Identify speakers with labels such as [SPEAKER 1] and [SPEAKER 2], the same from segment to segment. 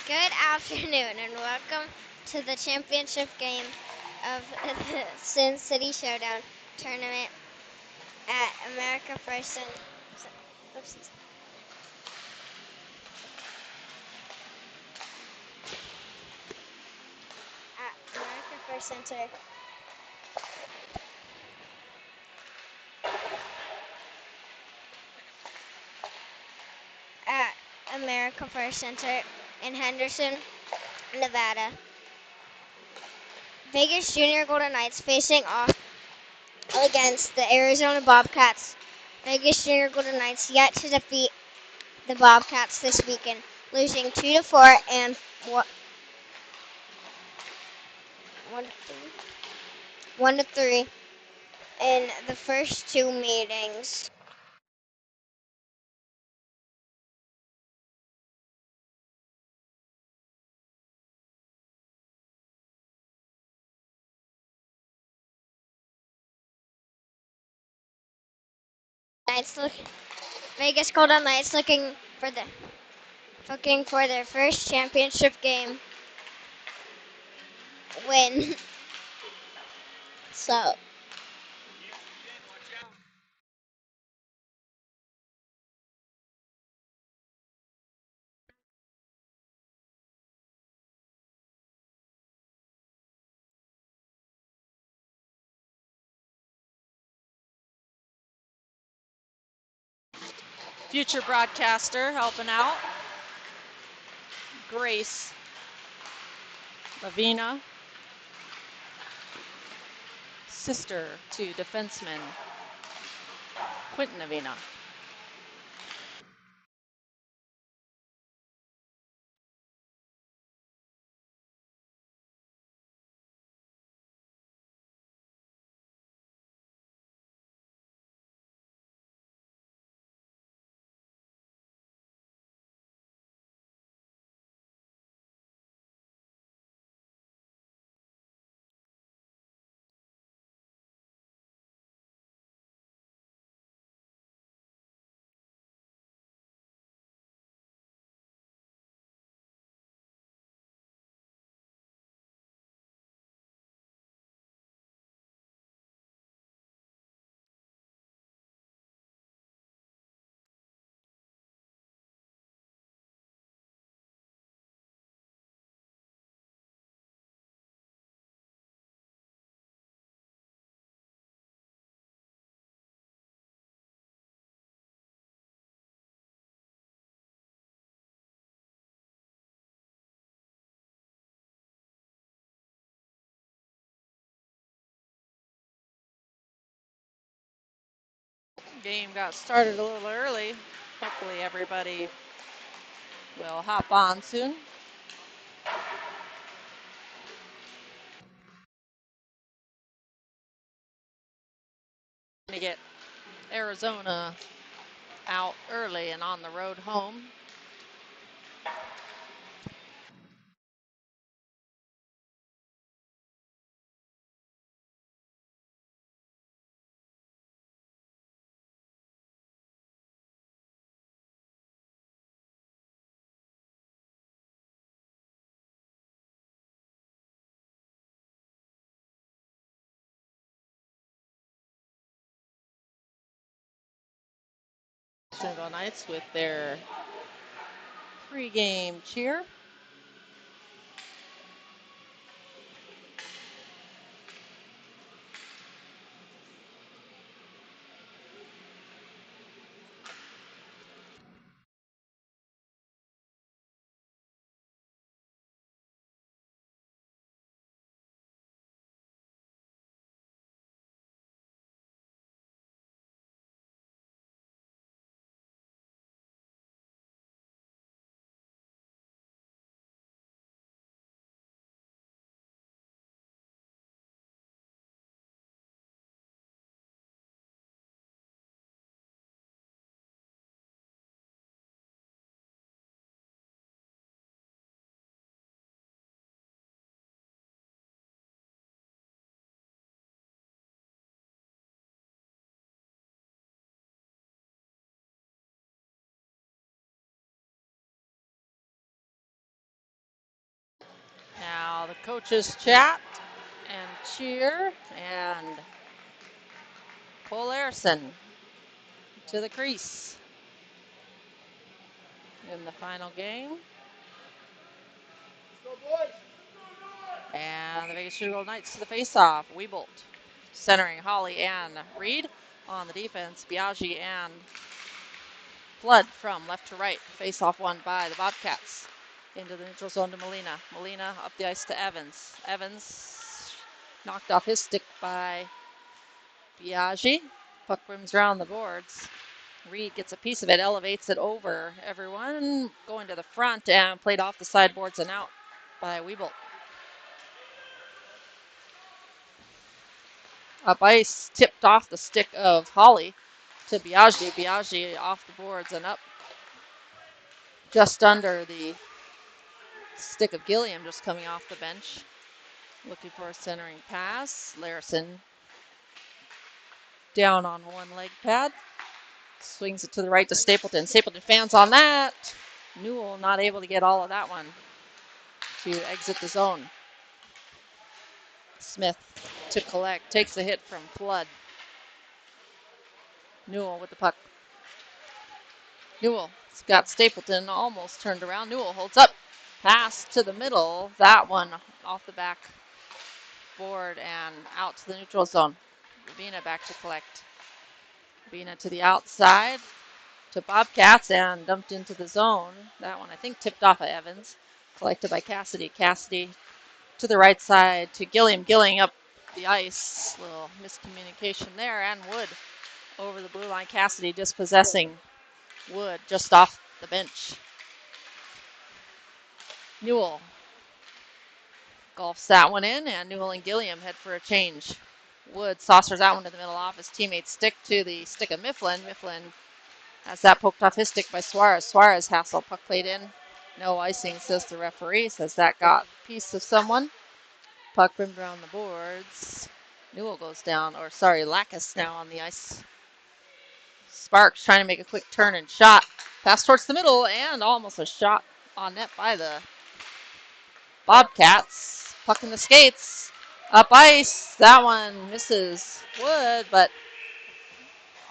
[SPEAKER 1] Good afternoon and welcome to the championship game of the Sin City Showdown tournament at America First Center. At America First Center. At America First Center in Henderson, Nevada. Vegas Junior Golden Knights facing off against the Arizona Bobcats. Vegas Junior Golden Knights yet to defeat the Bobcats this weekend, losing 2-4 and 1-3 in the first two meetings. Vegas Golden Knights looking for their first championship game win. So
[SPEAKER 2] Future broadcaster helping out. Grace Avina, sister to defenseman Quentin Avina. Game got started a little early. Hopefully everybody will hop on soon. To get Arizona out early and on the road home. Tinsdale Knights with their pregame cheer. Now the coaches chat and cheer and pull Larrison to the crease in the final game. And the Vegas Sugar Knights to the face-off. Weebolt centering Holly and Reed on the defense. Biaggi and Flood from left to right. Face-off won by the Bobcats. Into the neutral zone to Molina. Molina up the ice to Evans. Evans knocked off his stick by Biaggi. Puck rims around the boards. Reed gets a piece of it, elevates it over everyone, going to the front and played off the sideboards and out by Weebolt. Up ice, tipped off the stick of Holly to Biaggi. Biaggi off the boards and up just under the stick of Gilliam, just coming off the bench. Looking for a centering pass. Larrison down on one leg pad. Swings it to the right to Stapleton. Stapleton fans on that. Newell not able to get all of that one to exit the zone. Smith to collect. Takes a hit from Flood. Newell with the puck. Newell's got Stapleton almost turned around. Newell holds up. Pass to the middle. That one off the back board and out to the neutral zone. Avina back to collect. Avina to the outside to Bobcats and dumped into the zone. That one I think tipped off of Evans. Collected by Cassidy. Cassidy to the right side to Gilliam. Gilliam up the ice. Little miscommunication there. And Wood over the blue line. Cassidy dispossessing Wood just off the bench. Newell golfs that one in, and Newell and Gilliam head for a change. Wood saucers that one to the middle off his teammate's stick to the stick of Mifflin. Mifflin has that poked off his stick by Suarez. Suarez hassle, puck played in. No icing, says the referee. Says that got a piece of someone. Puck rimmed around the boards. Newell goes down, or sorry, Lacus now on the ice. Sparks trying to make a quick turn and shot. Pass towards the middle, and almost a shot on net by the Bobcats. Puck in the skates. Up ice. That one misses Wood, but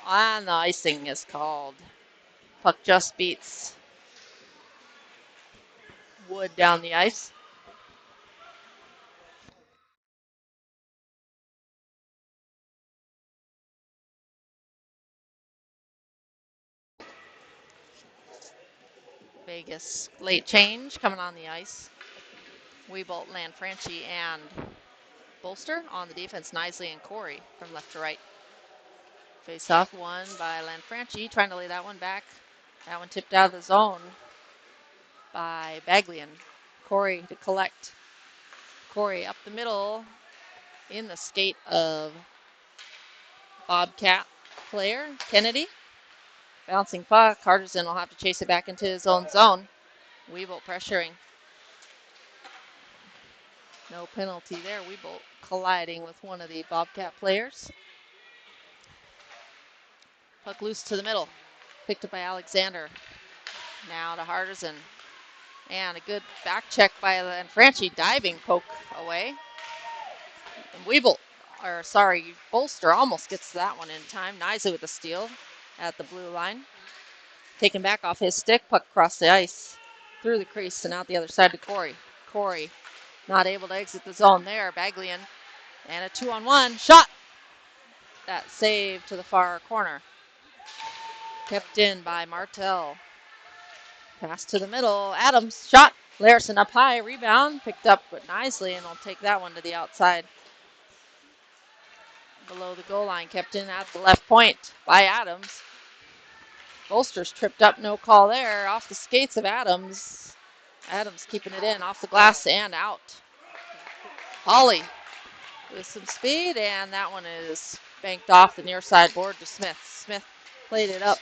[SPEAKER 2] on the icing is called. Puck just beats Wood down the ice. Vegas late change coming on the ice. Weebolt, Lanfranchi, and Bolster on the defense. Nisley and Corey from left to right. Face off won by Lanfranchi, trying to lay that one back. That one tipped out of the zone by Baglien. Corey to collect. Corey up the middle in the skate of Bobcat player Kennedy. Bouncing puck. Carterson will have to chase it back into his own zone. Weebolt pressuring. No penalty there. Weebolt colliding with one of the Bobcat players. Puck loose to the middle. Picked up by Alexander. Now to Hardison. And a good back check by Lanfranchi. Diving poke away. And Bolster almost gets that one in time. Nisley with the steal at the blue line. Taken back off his stick. Puck across the ice. Through the crease and out the other side to Corey. Corey not able to exit the zone there. Baglien. And a 2-on-1 shot. That save to the far corner. Kept in by Martel. Pass to the middle. Adams shot. Larrison up high. Rebound. Picked up but nicely, and will take that one to the outside. Below the goal line. Kept in at the left point by Adams. Bolster's tripped up. No call there. Off the skates of Adams. Adams keeping it in. Off the glass and out. Holly with some speed, and that one is banked off the near side board to Smith. Smith played it up.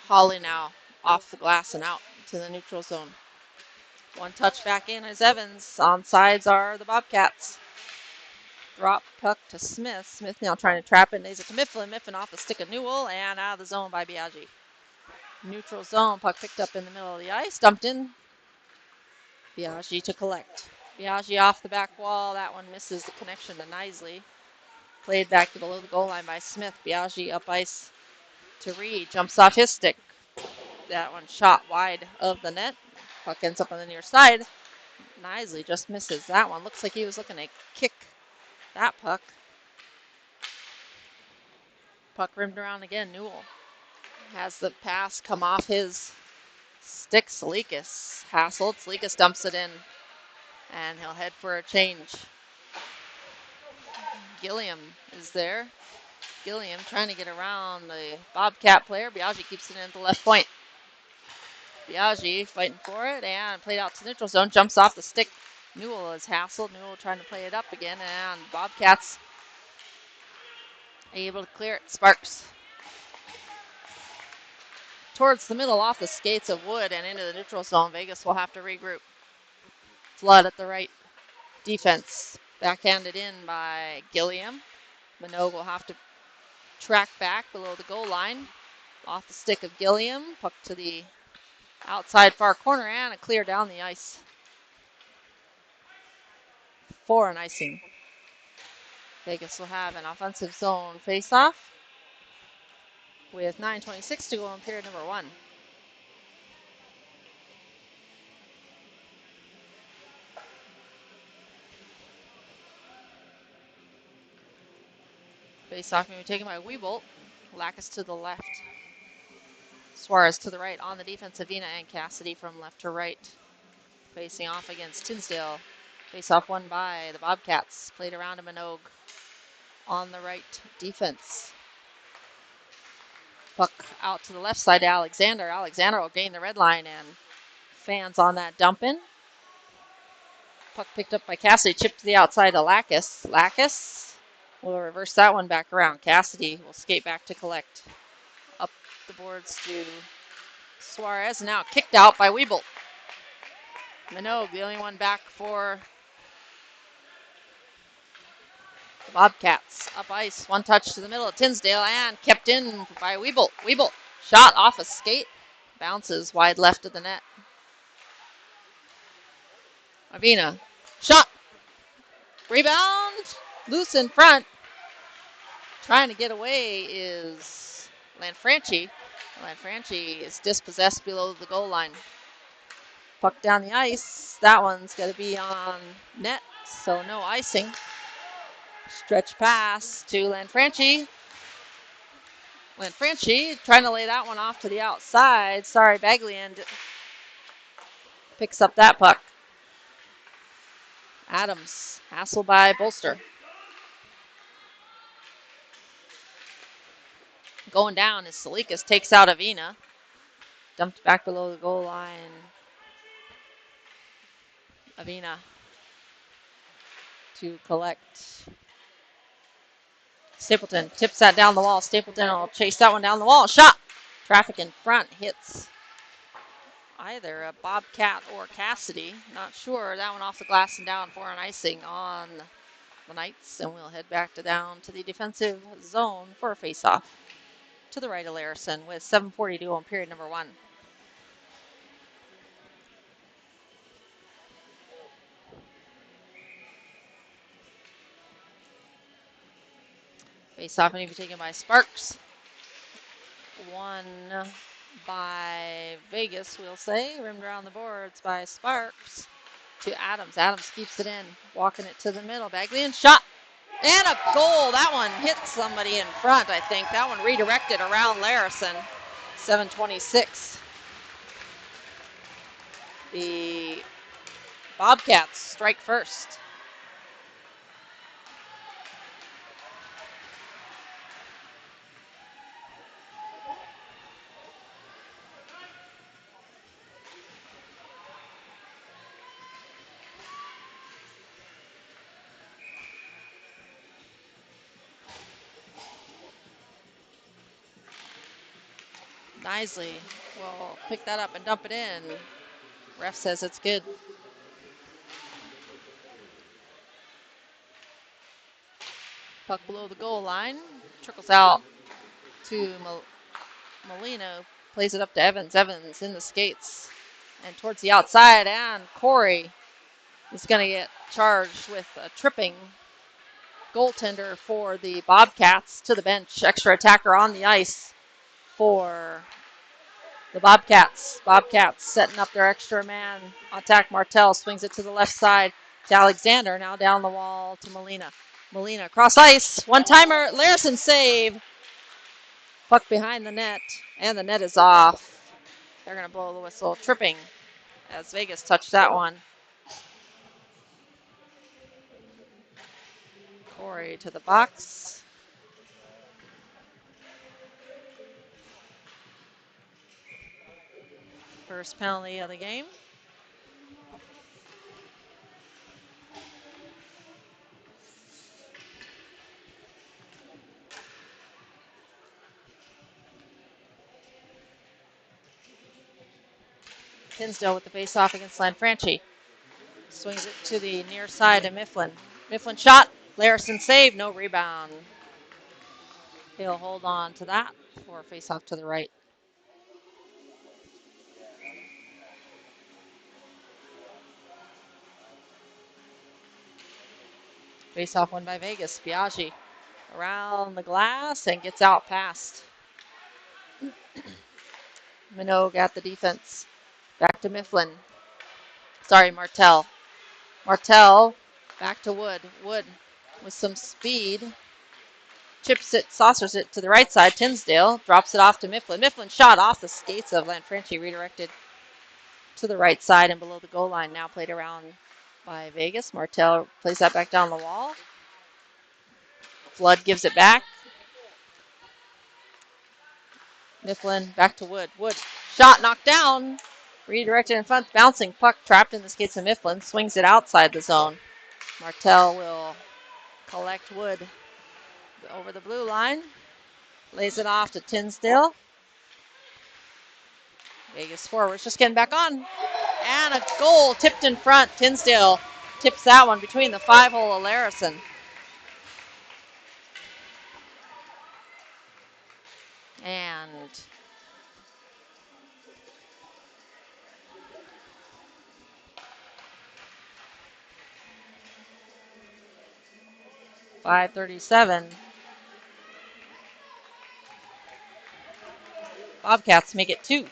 [SPEAKER 2] Holly now off the glass and out to the neutral zone. One touch back in is Evans. On sides are the Bobcats. Drop puck to Smith. Smith now trying to trap it. Lays it to Mifflin. Mifflin off the stick of Newell and out of the zone by Biaggi. Neutral zone. Puck picked up in the middle of the ice. Dumped in Biaggi to collect. Biaggi off the back wall. That one misses the connection to Knisley. Played back to below the goal line by Smith. Biaggi up ice to Reed. Jumps off his stick. That one shot wide of the net. Puck ends up on the near side. Knisley just misses that one. Looks like he was looking to kick that puck. Puck rimmed around again. Newell has the pass come off his stick. Salikas hassled. Salikas dumps it in, and he'll head for a change. Gilliam is there. Gilliam trying to get around the Bobcat player. Biaggi keeps it in at the left point. Biaggi fighting for it and played out to neutral zone. Jumps off the stick. Newell is hassled. Newell trying to play it up again, and Bobcats able to clear it. Sparks towards the middle off the skates of Wood and into the neutral zone. Vegas will have to regroup. Flood at the right defense. Backhanded in by Gilliam. Minogue will have to track back below the goal line. Off the stick of Gilliam. Puck to the outside far corner and a clear down the ice for an icing. Vegas will have an offensive zone face-off with 9:26 to go in period number 1. Face-off may be taken by Weebolt. Lacus to the left. Suarez to the right on the defense. Avina and Cassidy from left to right. Facing off against Tinsdale. Face-off won by the Bobcats. Played around to Minogue on the right defense. Puck out to the left side to Alexander. Alexander will gain the red line and fans on that dump in. Puck picked up by Cassidy. Chipped to the outside to Lacus. Lacus will reverse that one back around. Cassidy will skate back to collect. Up the boards to Suarez. Now kicked out by Weebolt. Minogue, the only one back for the Bobcats. Up ice. One touch to the middle of Tinsdale and kept in by Weebolt. Weebolt shot off a skate. Bounces wide left of the net. Avina. Shot. Rebound. Loose in front. Trying to get away is Lanfranchi. Lanfranchi is dispossessed below the goal line. Puck down the ice. That one's going to be on net, so no icing. Stretch pass to Lanfranchi. Lanfranchi trying to lay that one off to the outside. Sorry, Baglien picks up that puck. Adams, hassle by Bolster. Going down is Salikas, takes out Avina. Dumped back below the goal line. Avina to collect. Stapleton tips that down the wall. Stapleton will chase that one down the wall. Shot! Traffic in front hits either a Bobcat or Cassidy. Not sure. That one off the glass and down for an icing on the Knights. And we'll head back down to the defensive zone for a face-off. To the right of Larrison with 7:42 on period number 1. Face-off may be taken by Sparks. One by Vegas, we'll say. Rimmed around the boards by Sparks to Adams. Adams keeps it in, walking it to the middle. Baglien shot and a goal. That one hit somebody in front, I think. That one redirected around Larrison. 7:26. The Bobcats strike first. Knisley will pick that up and dump it in. Ref says it's good. Puck below the goal line. Trickles out to Molina. Plays it up to Evans. Evans in the skates. and towards the outside, and Corey is going to get charged with a tripping goaltender for the Bobcats to the bench. Extra attacker on the ice for the Bobcats. Bobcats setting up their extra man. Attack Martell swings it to the left side to Alexander. Now down the wall to Molina. Molina cross ice. One-timer. Larrison save. Puck behind the net. And the net is off. They're going to blow the whistle. Tripping as Vegas touched that one. Corey to the box. First penalty of the game. Tinsdale with the face-off against Lanfranchi. Swings it to the near side of Mifflin. Mifflin shot. Larrison save. No rebound. He'll hold on to that for a face-off to the right. Face-off won by Vegas. Biaggi around the glass and gets out past Minogue at the defense. Back to Mifflin. Sorry, Martell. Martell back to Wood. Wood with some speed. Chips it, saucers it to the right side. Tinsdale drops it off to Mifflin. Mifflin shot off the skates of Lanfranchi, redirected to the right side and below the goal line. Now played around by Vegas. Martell plays that back down the wall. Flood gives it back. Mifflin back to Wood. Wood shot knocked down. Redirected in front. Bouncing puck trapped in the skates of Mifflin. Swings it outside the zone. Martell will collect Wood over the blue line. Lays it off to Tinsdale. Vegas forwards just getting back on. And a goal tipped in front. Tinsdale tips that one between the 5-hole of Larrison. And .537. Bobcats make it 2.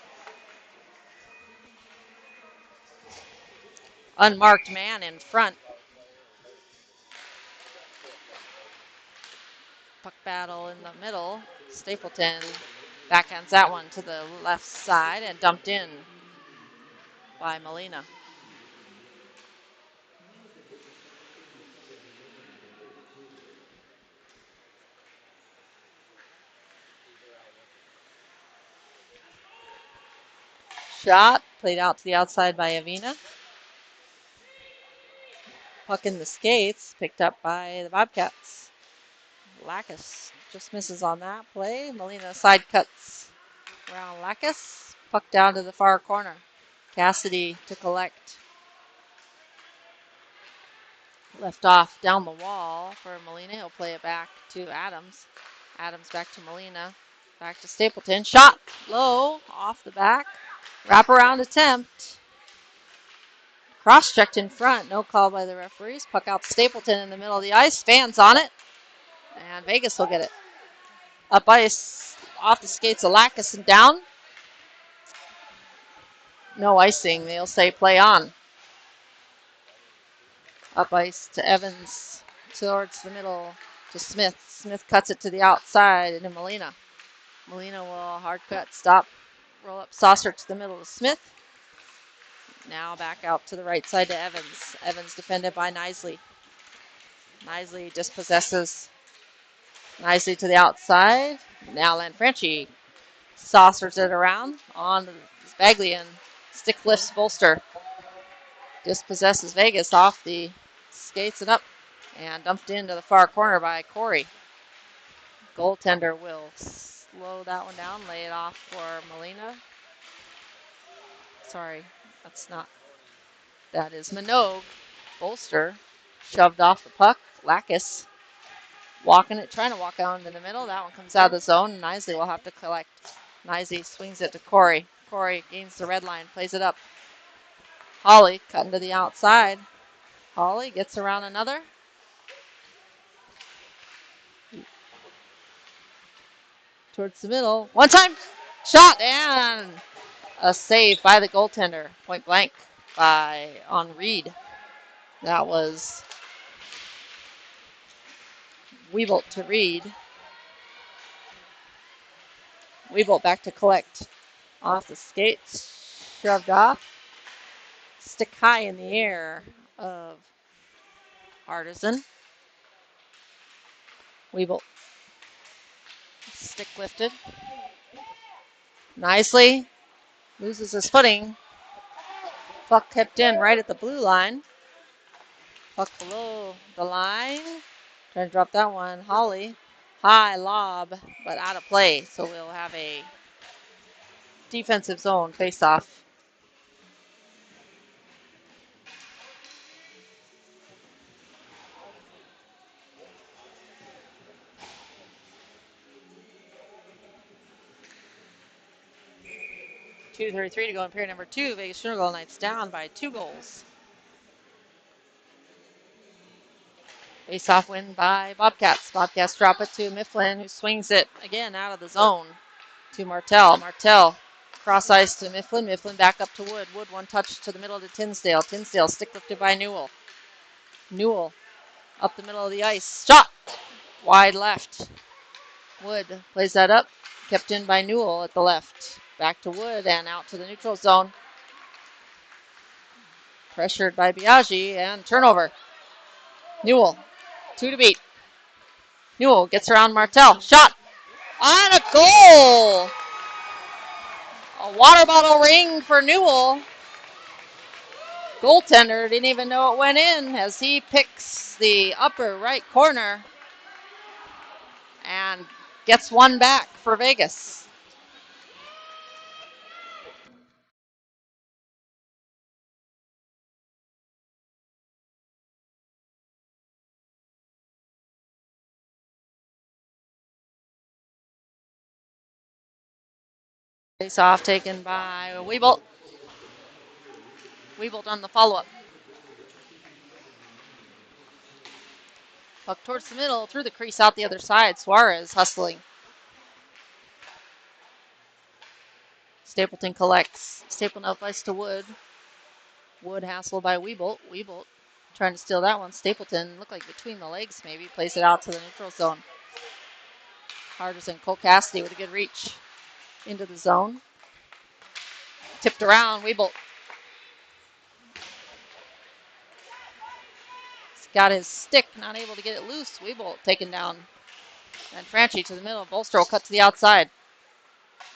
[SPEAKER 2] Unmarked man in front. Puck battle in the middle. Stapleton backhands that one to the left side and dumped in by Molina. Shot played out to the outside by Avina. Puck in the skates, picked up by the Bobcats. Lacus just misses on that play. Molina side cuts around Lacus. Puck down to the far corner. Cassidy to collect. Left off down the wall for Molina. He'll play it back to Adams. Adams back to Molina. Back to Stapleton. Shot low off the back. Wraparound attempt. Cross-checked in front. No call by the referees. Puck out to Stapleton in the middle of the ice. Fans on it. And Vegas will get it. Up ice. Off the skates of Lacus and down. No icing. They'll say play on. Up ice to Evans. Towards the middle to Smith. Smith cuts it to the outside and to Molina. Molina will hard cut. Stop. Roll up saucer to the middle to Smith. Now back out to the right side to Evans. Evans defended by Knisley. Knisley dispossesses. Knisley to the outside. Now Lanfranchi saucers it around on Baglien. Stick lifts Bolster. Dispossesses Vegas off the skates and up. And dumped into the far corner by Corey. Goaltender will slow that one down. Lay it off for Molina. Sorry. That is Minogue. Bolster shoved off the puck. Lacus walking it, trying to walk out into the middle. That one comes out of the zone. Knisley will have to collect. Knisley swings it to Corey. Corey gains the red line, plays it up Holly cutting to the outside. Holly gets around another. Towards the middle. One time. Shot and a save by the goaltender. Point blank on Reed. That was Weebolt to Reed. Weebolt back to collect. Off the skates. Shoved off. Stick high in the air of Artisan. Weebolt. Stick lifted. Nicely. Loses his footing. Puck kept in right at the blue line. Puck below the line. Trying to drop that one. Holly. High lob, but out of play. So we'll have a defensive zone face-off. .233 to go in period number 2. Vegas Sugar Golden Knights down by 2 goals. Face-off win by Bobcats. Bobcats drop it to Mifflin, who swings it again out of the zone to Martell. Martell cross ice to Mifflin. Mifflin back up to Wood. Wood one touch to the middle to Tinsdale. Tinsdale stick lifted by Newell. Newell up the middle of the ice. Shot! Wide left. Wood plays that up. Kept in by Newell at the left. Back to Wood and out to the neutral zone. Pressured by Biaggi and turnover. Newell, 2 to beat. Newell gets around Martell. Shot! On a goal! A water bottle ring for Newell. Goaltender didn't even know it went in as he picks the upper right corner and gets one back for Vegas. Face off taken by Weebolt. Weebolt on the follow-up. Puck towards the middle, through the crease out the other side. Suarez hustling. Stapleton collects. Stapleton up ice to Wood. Wood hassled by Weebolt. Weebolt trying to steal that one. Stapleton looked like between the legs maybe. Plays it out to the neutral zone. Artisan Cole Cassidy with a good reach into the zone. Tipped around. Weebolt. He's got his stick, not able to get it loose. Weebolt taken down. And Franchi to the middle. Bolster will cut to the outside.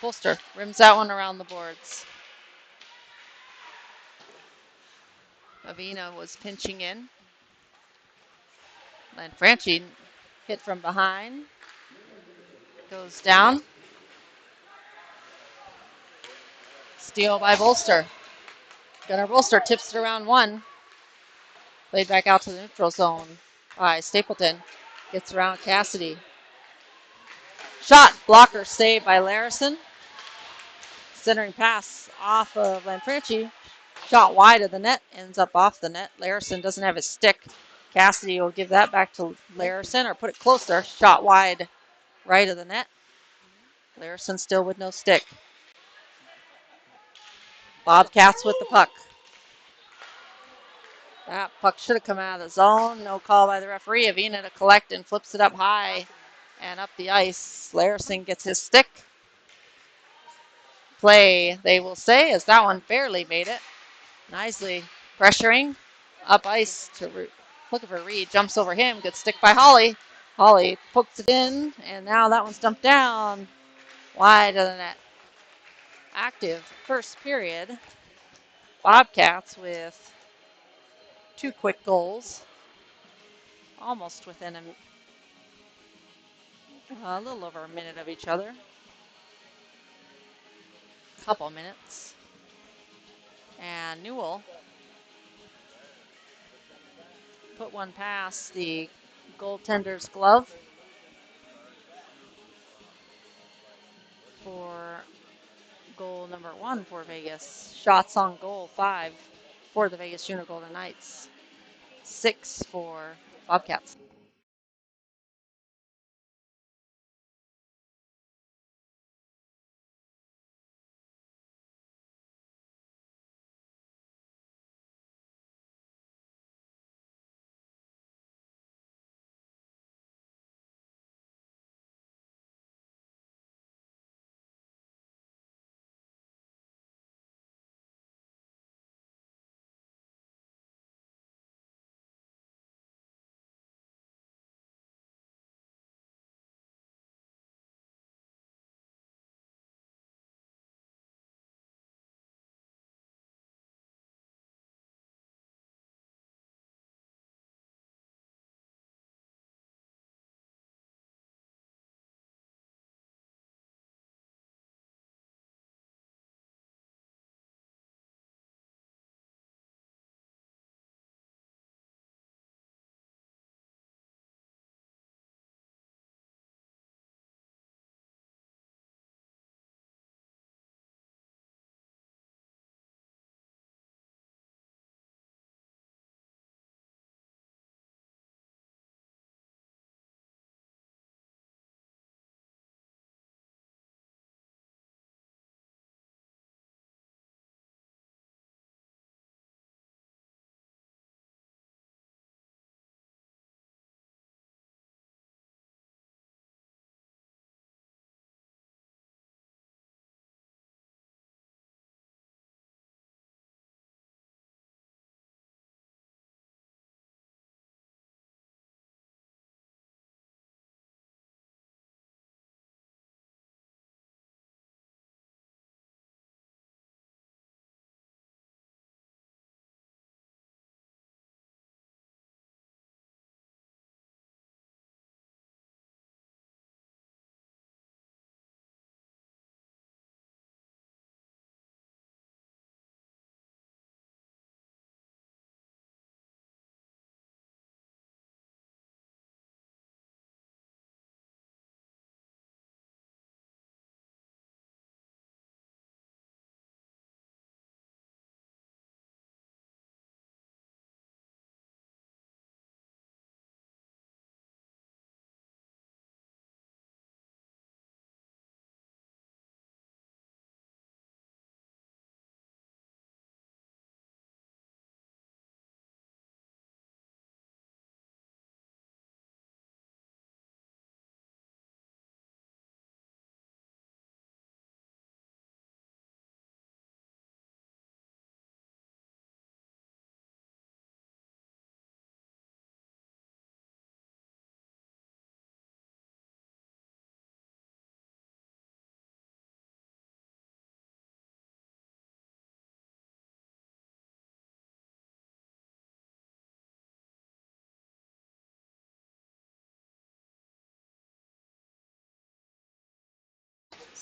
[SPEAKER 2] Bolster rims that one around the boards. Avina was pinching in. And Franchi hit from behind. Goes down. Steal by Bolster. Gunnar Bolster tips it around one. Played back out to the neutral zone by Stapleton. Gets around Cassidy. Shot. Blocker saved by Larrison. Centering pass off of Lanfranchi. Shot wide of the net. Ends up off the net. Larrison doesn't have his stick. Cassidy will give that back to Larrison or put it closer. Shot wide right of the net. Larrison still with no stick. Bobcats with the puck. That puck should have come out of the zone. No call by the referee. Avina to collect and flips it up high and up the ice. Larrison gets his stick. Play, they will say, as that one barely made it. Nicely pressuring. Up ice to looking for Reed. Jumps over him. Good stick by Holly. Holly pokes it in, and now that one's dumped down. Wide of the net. Active first period. Bobcats with 2 quick goals. Almost within a little over a minute of each other. Couple minutes. And Newell put one past the goaltender's glove for goal number 1 for Vegas. Shots on goal 5. for the Vegas Junior Golden Knights. 6 for Bobcats.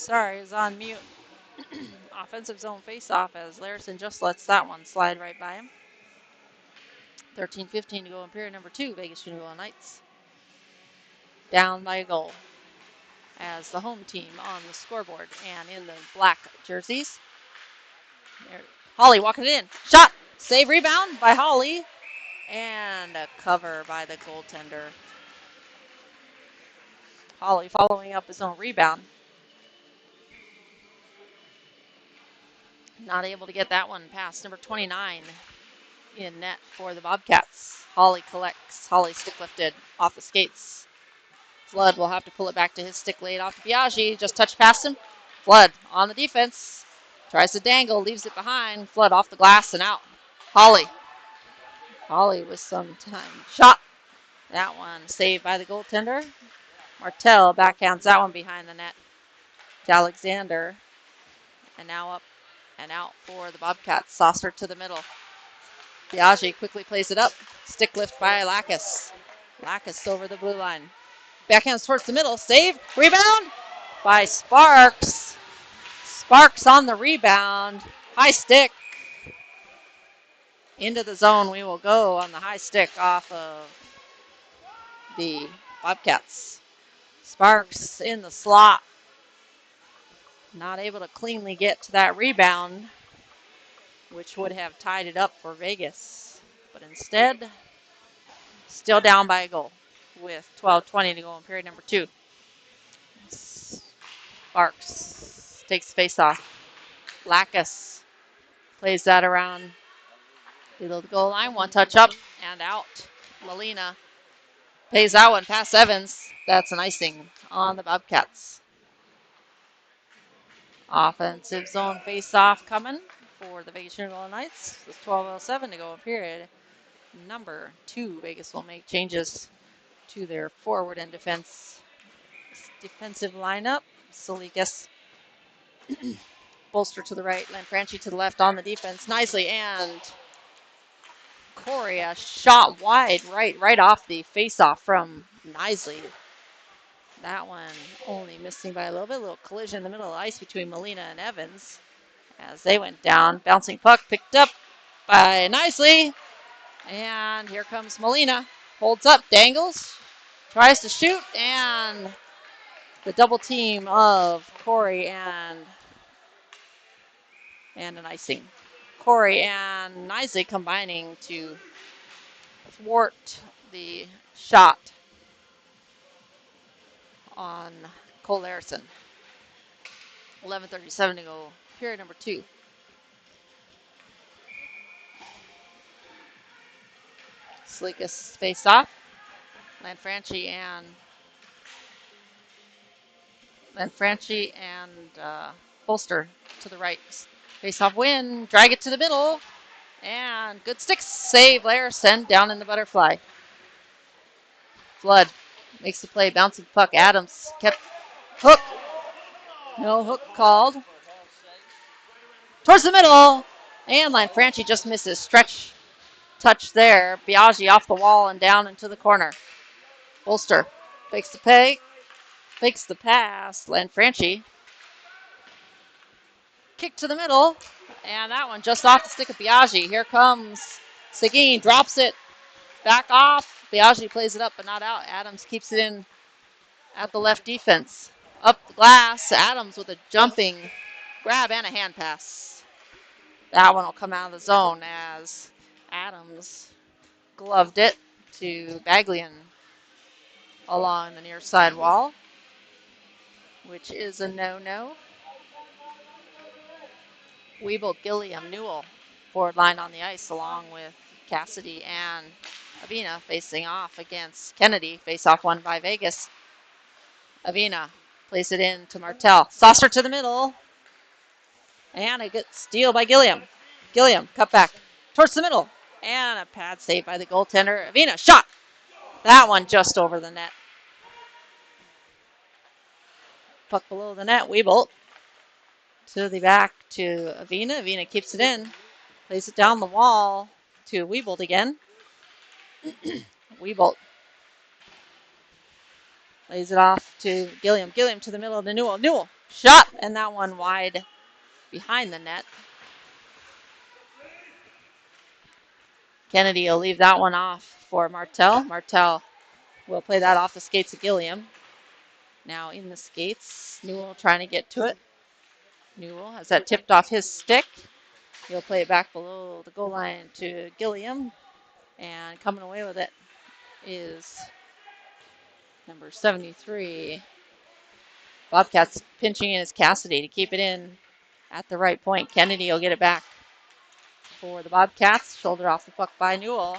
[SPEAKER 2] Sorry, it's on mute. Offensive zone face-off as Larrison just lets that one slide right by him. 13:15 to go in period number 2. Vegas Junior Golden Knights down by a goal as the home team on the scoreboard and in the black jerseys. There, Holly walking it in. Shot! Save, rebound by Holly. And a cover by the goaltender. Holly following up his own rebound. Not able to get that one past number 29 in net for the Bobcats. Holly collects. Holly stick lifted off the skates. Flood will have to pull it back to his stick laid off to Biaggi. Just touched past him. Flood on the defense. Tries to dangle, leaves it behind. Flood off the glass and out. Holly. Holly with some time. Shot. That one saved by the goaltender. Martell backhands that one behind the net to Alexander. And now up and out for the Bobcats. Saucer to the middle. Biaggi quickly plays it up. Stick lift by Lacus. Lacus over the blue line. Backhands towards the middle. Save. Rebound by Sparks. Sparks on the rebound. High stick. Into the zone we will go on the high stick off of the Bobcats. Sparks in the slot. Not able to cleanly get to that rebound. which would have tied it up for Vegas. But instead, still down by a goal with 12:20 to go in period number 2. Sparks takes the face off. Lacus plays that around below the goal line. One touch up and out. Molina pays that one past Evans. That's an icing on the Bobcats. Offensive zone face-off coming for the Vegas Golden Knights. With 12:07 to go in period number 2. Vegas will make changes to their forward and defensive lineup. Salikas Bolster to the right, Lanfranchi to the left on the defense nicely, and Corey a shot wide right off the face-off from Nisley. That one only missing by a little collision in the middle of the ice between Molina and Evans as they went down. Bouncing puck picked up by Nisley, and here comes Molina. Holds up, dangles, tries to shoot, and the double team of Corey and an icing. Corey and Nisley combining to thwart the shot on Cole Larrison. 11:37 to go, period number 2. Salikas face off. Lanfranchi and Bolster to the right. Face off win, drag it to the middle, and good sticks. Save Larrison down in the butterfly. Flood makes the play, bouncing puck. Adams kept hook. No hook called. Towards the middle, and Lanfranchi just misses. Stretch touch there. Biaggi off the wall and down into the corner. Bolster fakes the pay, fakes the pass. Lanfranchi kick to the middle, and that one just off the stick of Biaggi. Here comes Seguin, drops it, back off. Biaggi plays it up, but not out. Adams keeps it in at the left defense. Up the glass, Adams with a jumping grab and a hand pass. That one will come out of the zone as Adams gloved it to Baglien along the near side wall, which is a no-no. Weeble, Gilliam, Newell, forward line on the ice along with Cassidy and Avina facing off against Kennedy. Face off won by Vegas. Avina plays it in to Martel. Saucer to the middle. And a good steal by Gilliam. Gilliam cut back towards the middle. And a pad save by the goaltender. Avina shot. That one just over the net. Puck below the net. Weeble to the back to Avina. Avina keeps it in. Plays it down the wall to Weebold again. Weebold lays it off to Gilliam. Gilliam to the middle of the Newell. Newell shot, and that one wide behind the net. Kennedy will leave that one off for Martel. Martel will play that off the skates of Gilliam. Now in the skates, Newell trying to get to it. Newell has that tipped off his stick. He'll play it back below the goal line to Gilliam. And coming away with it is number 73. Bobcats pinching in is Cassidy to keep it in at the right point. Kennedy will get it back for the Bobcats. Shoulder off the puck by Newell.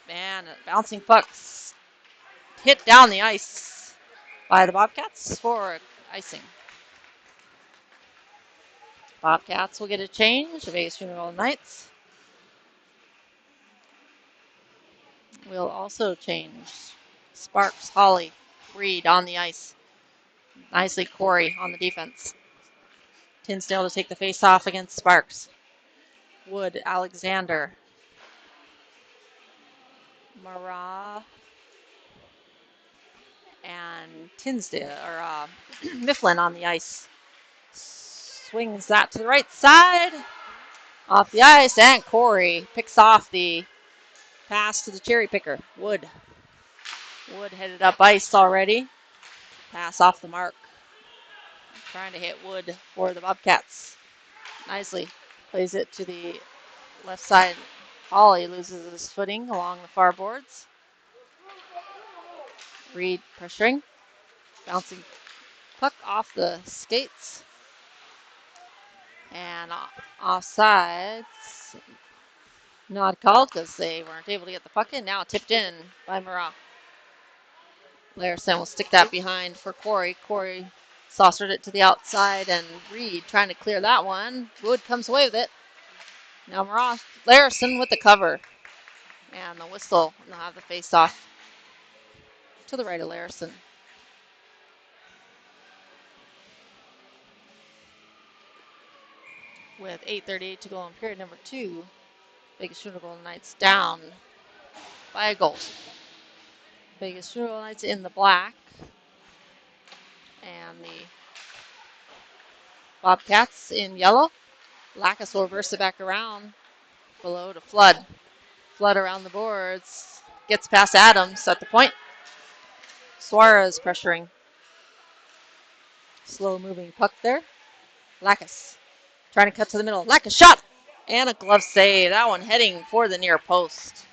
[SPEAKER 2] And bouncing pucks hit down the ice by the Bobcats for icing. Bobcats will get a change. The Vegas Golden Knights will also change. Sparks, Holly, Reed on the ice. Nicely Corey on the defense. Tinsdale to take the face off against Sparks. Wood, Alexander. Marat and Tinsdale, or Mifflin on the ice. Swings that to the right side. Off the ice, and Corey picks off the pass to the cherry picker. Wood headed up ice already. Pass off the mark. Trying to hit Wood for the Bobcats. Nicely. Plays it to the left side. Holly loses his footing along the far boards. Reed pressuring. Bouncing puck off the skates. And offsides. Not called because they weren't able to get the puck in. Now tipped in by Murrah. Larrison will stick that behind for Corey. Corey saucered it to the outside, and Reed trying to clear that one. Wood comes away with it. Now Murrah, Larrison with the cover. And the whistle, and they'll have the face-off to the right of Larrison. With 8:38 to go in period number 2, Vegas Junior Golden Knights down by a goal. Vegas Junior Golden Knights in the black, and the Bobcats in yellow. Lacus will reverse it back around below to Flood. Flood around the boards. Gets past Adams at the point. Suarez pressuring. Slow moving puck there. Lacus trying to cut to the middle. Lacus shot! And a glove save. That one heading for the near post.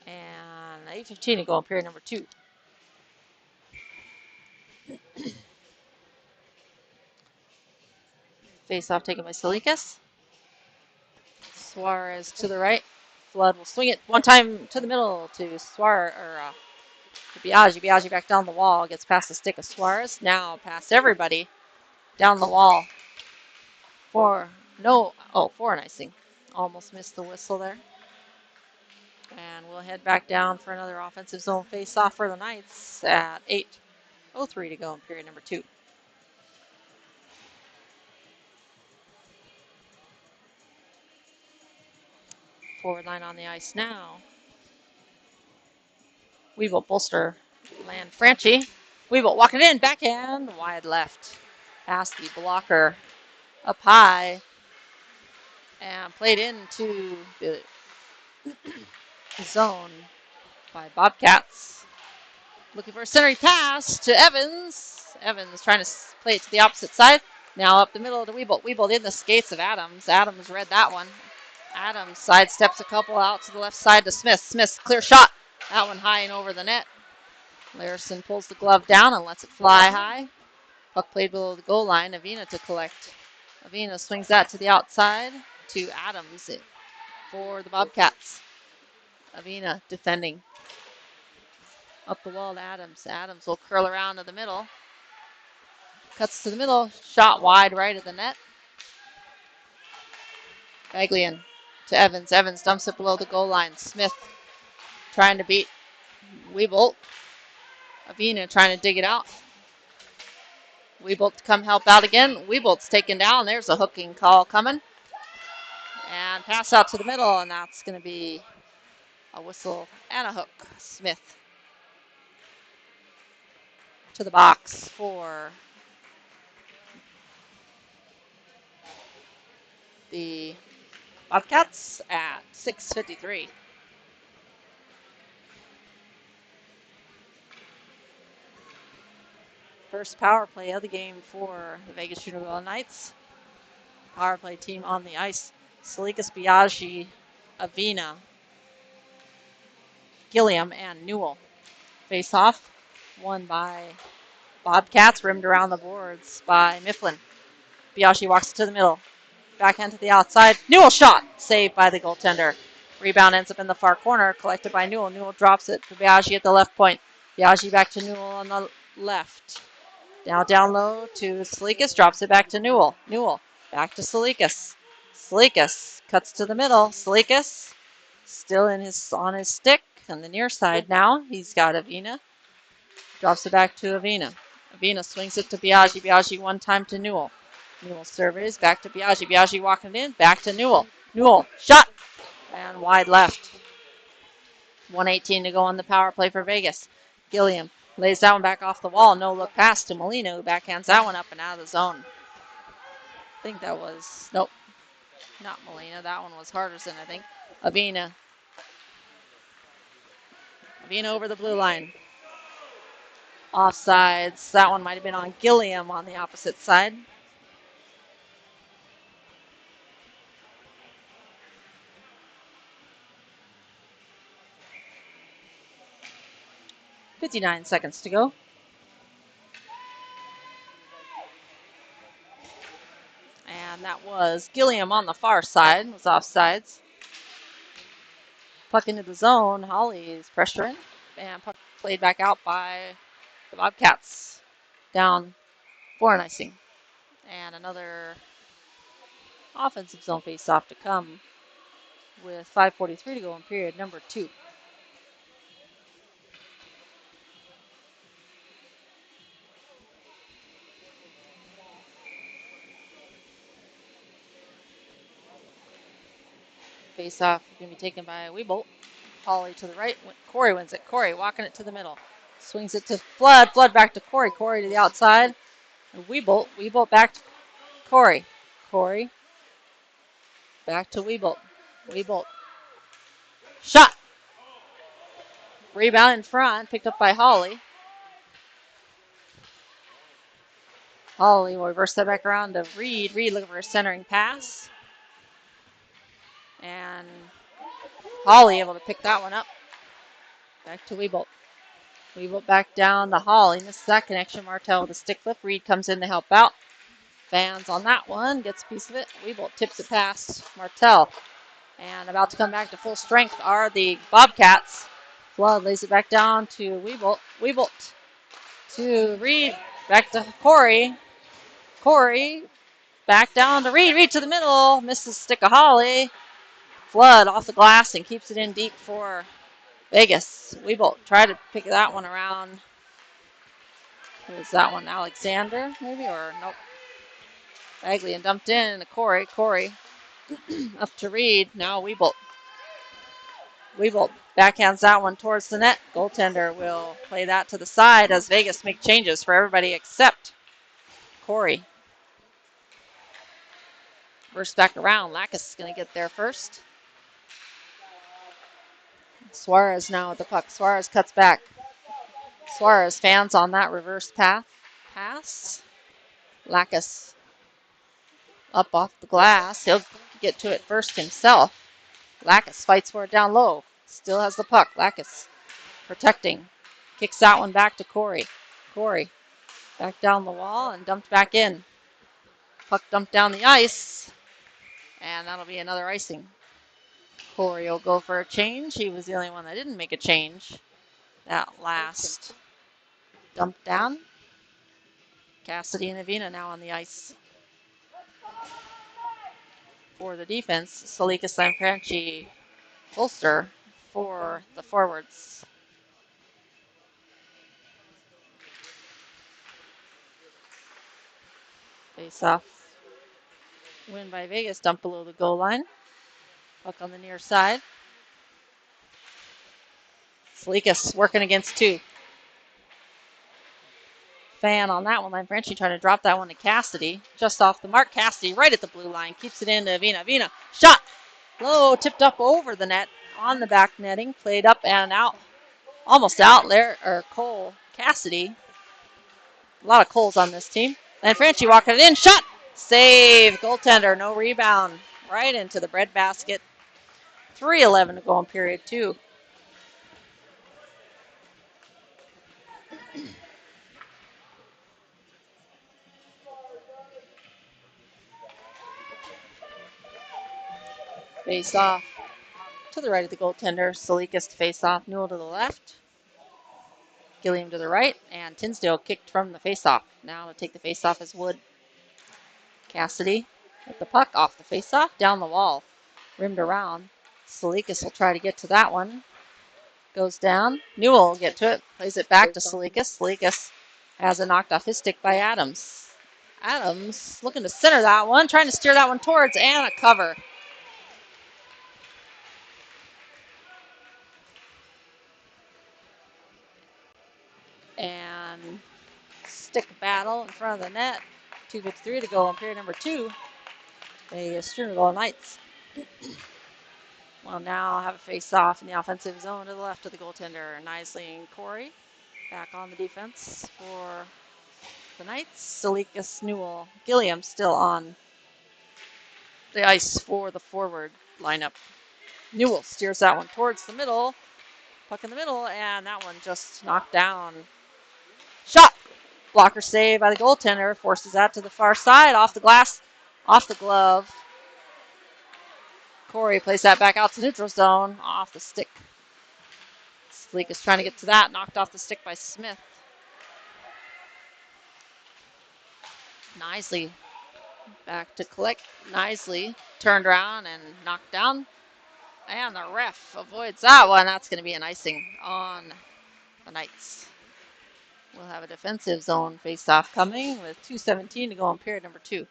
[SPEAKER 2] And 8:15 to go in period number 2. Face off taken by Salikas. Suarez to the right. Flood will swing it one time to the middle to Suarez, or to Biaggi. Biaggi back down the wall. Gets past the stick of Suarez. Now past everybody. Down the wall. For an icing. Almost missed the whistle there. And we'll head back down for another offensive zone face-off for the Knights at 8:03 to go in period number 2. Forward line on the ice now. Weevil, Bolster, Land, Franchi. Weevil walking in, backhand, wide left. Past the blocker, up high, and played into the zone by Bobcats. Looking for a centering pass to Evans. Evans trying to play it to the opposite side. Now up the middle to Weevil. Weevil in the skates of Adams. Adams read that one. Adams sidesteps a couple out to the left side to Smith. Smith's clear shot. That one high and over the net. Larrison pulls the glove down and lets it fly high. Puck played below the goal line. Avina to collect. Avina swings that to the outside to Adams for the Bobcats. Avina defending. Up the wall to Adams. Adams will curl around to the middle. Cuts to the middle. Shot wide right of the net. Baglien to Evans. Evans dumps it below the goal line. Smith trying to beat Weebolt. Avina trying to dig it out. Weebolt to come help out again. Weebolt's taken down. There's a hooking call coming. And pass out to the middle, and that's going to be a whistle and a hook. Smith to the box for the Bobcats at 6:53. First power play of the game for the Vegas Junior Golden Knights. Power play team on the ice. Salikas, Biaggi, Avina, Gilliam, and Newell. Face off. Won by Bobcats, rimmed around the boards by Mifflin. Biaggi walks to the middle. Backhand to the outside. Newell shot. Saved by the goaltender. Rebound ends up in the far corner. Collected by Newell. Newell drops it to Biaggi at the left point. Biaggi back to Newell on the left. Now down low to Salikas. Drops it back to Newell. Newell back to Salikas. Salikas cuts to the middle. Salikas still on his stick on the near side now. He's got Avina. Drops it back to Avina. Avina swings it to Biaggi. Biaggi one time to Newell. Newell surveys back to Biaggi. Biaggi walking in. Back to Newell. Newell shot. And wide left. 1:18 to go on the power play for Vegas. Gilliam lays that one back off the wall. No look pass to Molina, who backhands that one up and out of the zone. I think that was, nope, not Molina. That one was Hardison, I think. Avina. Avina over the blue line. Offsides. That one might have been on Gilliam on the opposite side. .59 seconds to go. And that was Gilliam on the far side, was offsides. Puck into the zone. Holly's pressuring. And puck played back out by the Bobcats. Down 4 on icing. And another offensive zone face-off to come with 5:43 to go in period number 2. Face-off going to be taken by Weebolt. Holly to the right. Corey wins it. Corey walking it to the middle. Swings it to Flood. Flood back to Corey. Corey to the outside. And Weebolt. Weebolt back to Corey. Corey back to Weebolt. Weebolt. Shot. Rebound in front. Picked up by Holly. Holly will reverse that back around to Reed. Reed looking for a centering pass. And Holly able to pick that one up. Back to Weebolt. Weebolt back down to Holly. Misses that connection. Martell with a stick flip. Reed comes in to help out. Fans on that one. Gets a piece of it. Weebolt tips it past Martell. And about to come back to full strength are the Bobcats. Flood lays it back down to Weebolt. Weebolt to Reed. Back to Corey. Corey back down to Reed. Reed to the middle. Misses stick of Holly. Flood off the glass and keeps it in deep for Vegas. Weebolt tried to pick that one around. Who was that one? Alexander, maybe? Or nope. Baglien dumped in to Corey. Corey up to Reed. Now Weebolt. Weebolt backhands that one towards the net. Goaltender will play that to the side as Vegas make changes for everybody except Corey. First back around. Lacus is going to get there first. Suarez now with the puck. Suarez cuts back. Suarez fans on that reverse pass. Lacus up off the glass. He'll get to it first himself. Lacus fights for it down low. Still has the puck. Lacus protecting. Kicks that one back to Corey. Corey back down the wall and dumped back in. Puck dumped down the ice. And that'll be another icing. Corey will go for a change. He was the only one that didn't make a change. That last dump down. Cassidy and Avina now on the ice. For the defense, Salikas and Franchi Holster for the forwards. Face off. Win by Vegas. Dump below the goal line. Puck on the near side. Salikas working against 2. Fan on that one. Line Franchi trying to drop that one to Cassidy. Just off the mark. Cassidy right at the blue line. Keeps it into Avina. Avina. Shot. Low. Tipped up over the net. On the back netting. Played up and out. Almost out there. Or Cole Cassidy. A lot of Coles on this team. And Franchi walking it in. Shot. Save. Goaltender. No rebound. Right into the breadbasket. 3:11 to go in period 2. Face off to the right of the goaltender. Salikas to face off. Newell to the left. Gilliam to the right. And Tinsdale kicked from the face off. Now to take the face off is Wood. Cassidy with the puck off the face off. Down the wall. Rimmed around. Salikas will try to get to that one. Goes down. Newell will get to it. Plays it back to Salikas. Salikas has it knocked off his stick by Adams. Adams looking to center that one. Trying to steer that one towards and a cover. And stick battle in front of the net. 2:53 to go in period number 2. The Schooner Golden Knights will now have a face-off in the offensive zone to the left of the goaltender, Nisley and Corey. Back on the defense for the Knights. Salikas, Newell, Gilliam still on the ice for the forward lineup. Newell steers that one towards the middle. Puck in the middle, and that one just knocked down. Shot! Blocker save by the goaltender. Forces that to the far side. Off the glass. Off the glove. Corey plays that back out to neutral zone. Off the stick. Sleek is trying to get to that. Knocked off the stick by Smith. Nisley back to collect. Nisley turned around and knocked down. And the ref avoids that one. That's going to be an icing on the Knights. We'll have a defensive zone face-off coming with 2:17 to go in period number 2.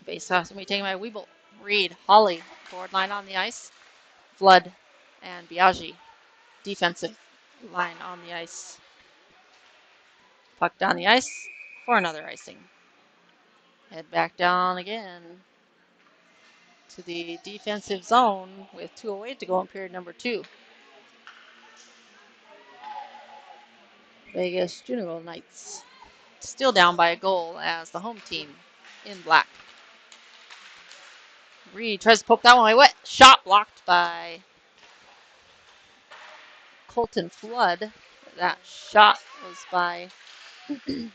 [SPEAKER 2] Face-off going to be taken by Weeble, Reed, Holly, forward line on the ice. Flood and Biaggi, defensive line on the ice. Puck down the ice for another icing. Head back down again to the defensive zone with 2:08 to go in period number 2. Vegas Junior Knights still down by a goal as the home team in black. Reed tries to poke that one away. Wet shot blocked by Colton Flood. That shot was by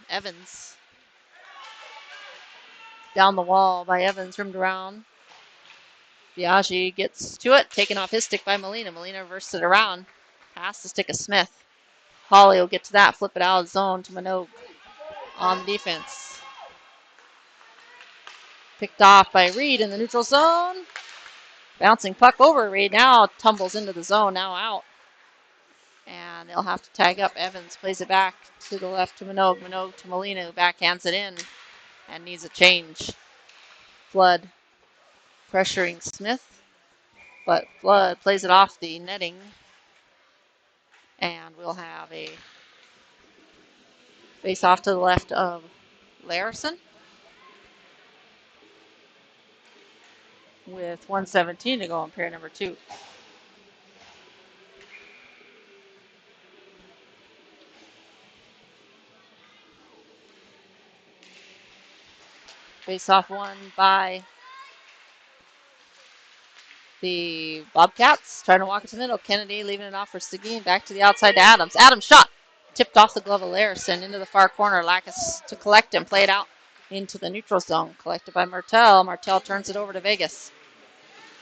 [SPEAKER 2] Evans. Down the wall by Evans, rimmed around. Biaggi gets to it, taken off his stick by Molina. Molina reverses it around. Past the stick of Smith. Holly will get to that, flip it out of zone to Minogue on defense. Picked off by Reed in the neutral zone. Bouncing puck over Reed. Now tumbles into the zone, now out. And they'll have to tag up. Evans plays it back to the left to Minogue. Minogue to Molina, who backhands it in and needs a change. Flood pressuring Smith, but Flood plays it off the netting. And we'll have a face off to the left of Larrison with 1:17 to go in period number 2. Face off won by the Bobcats. Trying to walk it to the middle. Kennedy leaving it off for Seguin. Back to the outside to Adams. Adams shot. Tipped off the glove of Larrison into the far corner. Lacus to collect and play it out into the neutral zone. Collected by Martel. Martel turns it over to Vegas.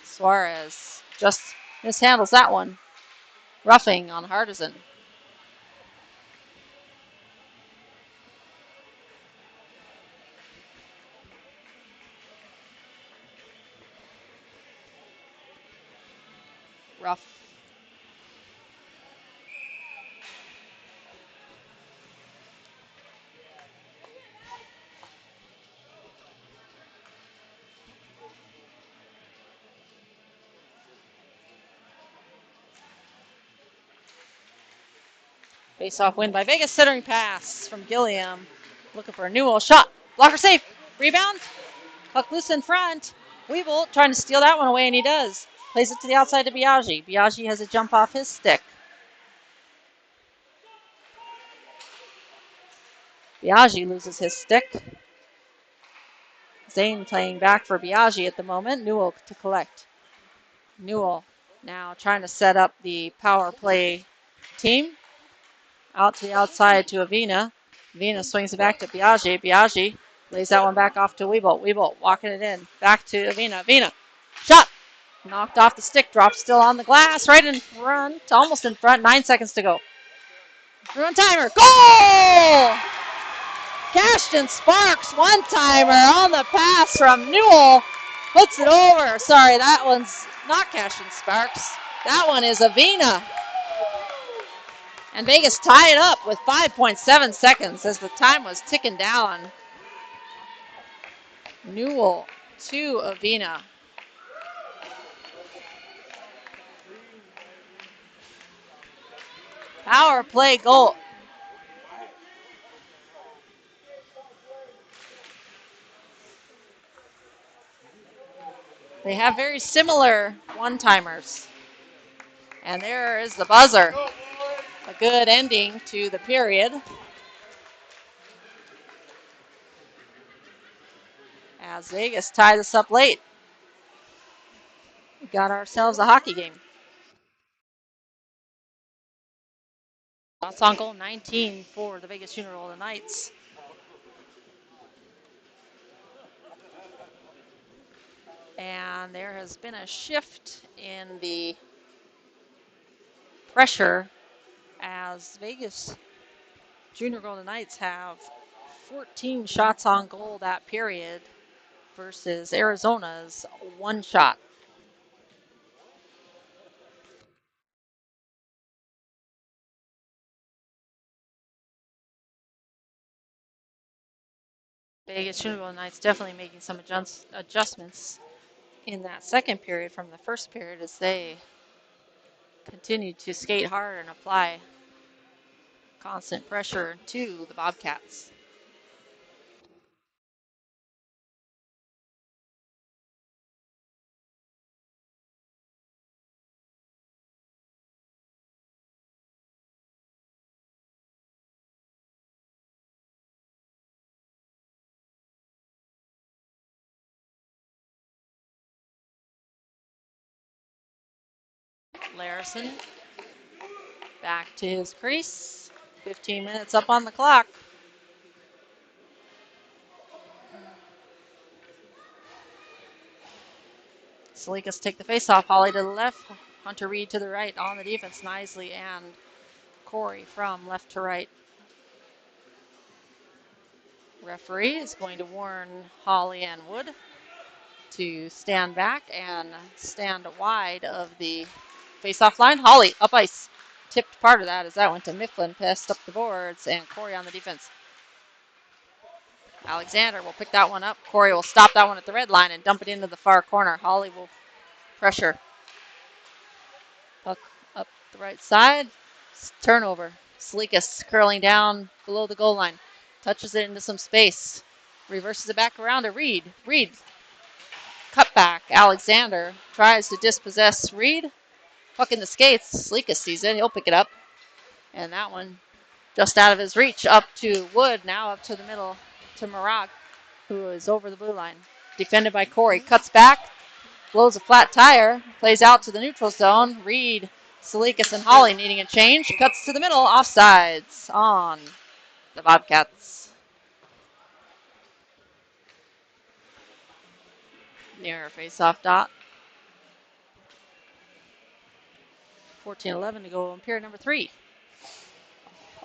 [SPEAKER 2] Suarez just mishandles that one. Roughing on Hardison. Rough. Face-off win by Vegas. Centering pass from Gilliam. Looking for a Newell shot. Blocker safe. Rebound. Puck loose in front. Weeble trying to steal that one away, and he does. Plays it to the outside to Biaggi. Biaggi has a jump off his stick. Biaggi loses his stick. Zane playing back for Biaggi at the moment. Newell to collect. Newell now trying to set up the power play team. Out to the outside to Avina. Avina swings it back to Biaggi. Biaggi lays that one back off to Weeble. Weeble walking it in. Back to Avina. Avina. Shot. Knocked off the stick. Drop still on the glass. Right in front. Almost in front. 9 seconds to go. Run timer. Goal! Cashton Sparks. One timer on the pass from Newell. Puts it over. Sorry, that one's not Cashton Sparks. That one is Avina. And Vegas tied it up with 5.7 seconds as the time was ticking down. Newell to Avina. Power play goal. They have very similar one-timers. And there is the buzzer. A good ending to the period. As Vegas tied us up late. We got ourselves a hockey game. Shots on goal, 19 for the Vegas Junior Golden Knights. And there has been a shift in the pressure as Vegas Junior Golden Knights have 14 shots on goal that period versus Arizona's 1 shot. Vegas Junior Golden Knights definitely making some adjustments in that second period from the first period as they continue to skate hard and apply constant pressure to the Bobcats. Larrison back to his crease. 15 minutes up on the clock. Salikas take the face-off. Holly to the left. Hunter Reed to the right on the defense. Nisley and Corey from left to right. Referee is going to warn Holly and Wood to stand back and stand wide of the face-off line. Holly up ice. Tipped part of that as that went to Mifflin. Passed up the boards and Corey on the defense. Alexander will pick that one up. Corey will stop that one at the red line and dump it into the far corner. Holly will pressure. Puck up the right side. Turnover. Salikas curling down below the goal line. Touches it into some space. Reverses it back around to Reed. Reed. Cut back. Alexander tries to dispossess Reed. Puck in the skates. Salikas sees it. He'll pick it up. And that one just out of his reach. Up to Wood. Now up to the middle to Marag, who is over the blue line. Defended by Corey. Cuts back. Blows a flat tire. Plays out to the neutral zone. Reed, Salikas, and Holly needing a change. Cuts to the middle. Offsides on the Bobcats. Near face-off dot. 14-11 to go in period number 3.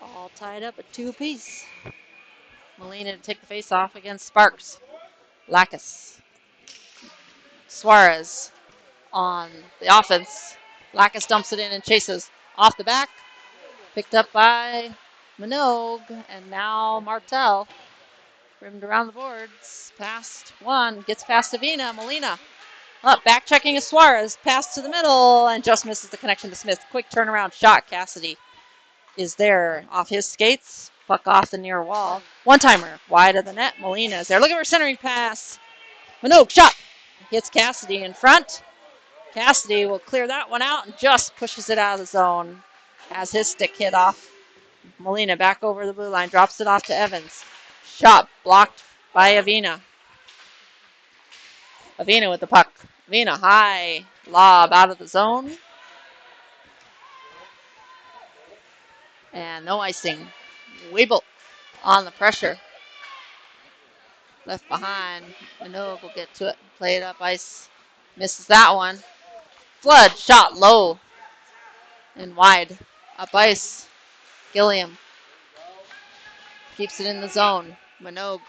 [SPEAKER 2] All tied up at 2 apiece. Molina to take the face-off against Sparks. Lacus. Suarez on the offense. Lacus dumps it in and chases off the back. Picked up by Minogue, and now Martel. Rimmed around the boards. Past one. Gets past Avina. Molina. Up. Back checking is Suarez. Pass to the middle and just misses the connection to Smith. Quick turnaround shot. Cassidy is there off his skates. Puck off the near wall. One-timer. Wide of the net. Molina is there. Looking for a centering pass. Minogue. Shot. Hits Cassidy in front. Cassidy will clear that one out and just pushes it out of the zone as his stick hit off. Molina back over the blue line. Drops it off to Evans. Shot blocked by Avina. Avina with the puck. Avina high lob out of the zone. And no icing. Weeble on the pressure. Left behind. Minogue will get to it. Play it up ice. Misses that one. Flood shot low and wide. Up ice. Gilliam keeps it in the zone. Minogue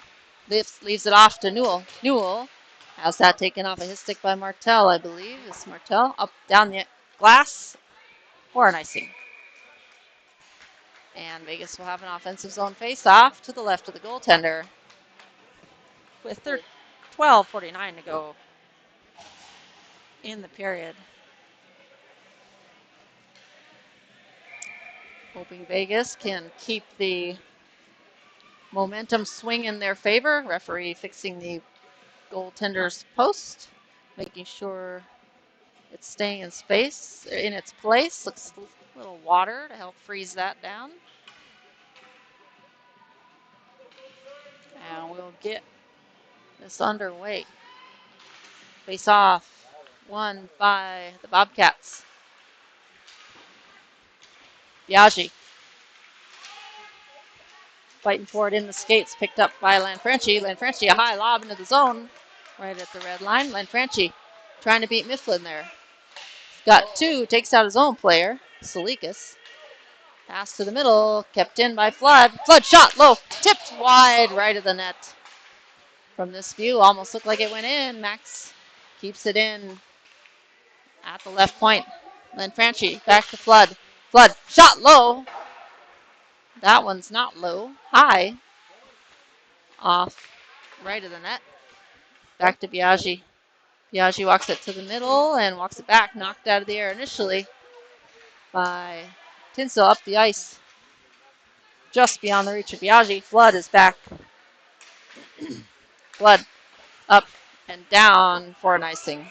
[SPEAKER 2] leaves it off to Newell. Newell has that taken off of his stick by Martel, I believe. Is Martel up down the glass for an icing. And Vegas will have an offensive zone face-off to the left of the goaltender with 12:49 to go in the period. Hoping Vegas can keep the momentum swing in their favor. Referee fixing the goaltender's post. making sure it's staying in space, in its place. Looks a little water to help freeze that down. And we'll get this underway. Face off, won by the Bobcats. Biaggi fighting for it in the skates, picked up by Lanfranchi. Lanfranchi, a high lob into the zone, right at the red line. Lanfranchi trying to beat Mifflin there. Got two, takes out his own player, Salikas. Pass to the middle, kept in by Flood. Flood shot low, tipped wide, right of the net. From this view, almost looked like it went in. Max keeps it in at the left point. Lanfranchi back to Flood. Flood shot low. That one's not low, high. Off right of the net. Back to Biaggi. Biaggi walks it to the middle and walks it back, knocked out of the air initially by Tinsdale up the ice. Just beyond the reach of Biaggi. Flood is back. Flood up and down for an icing.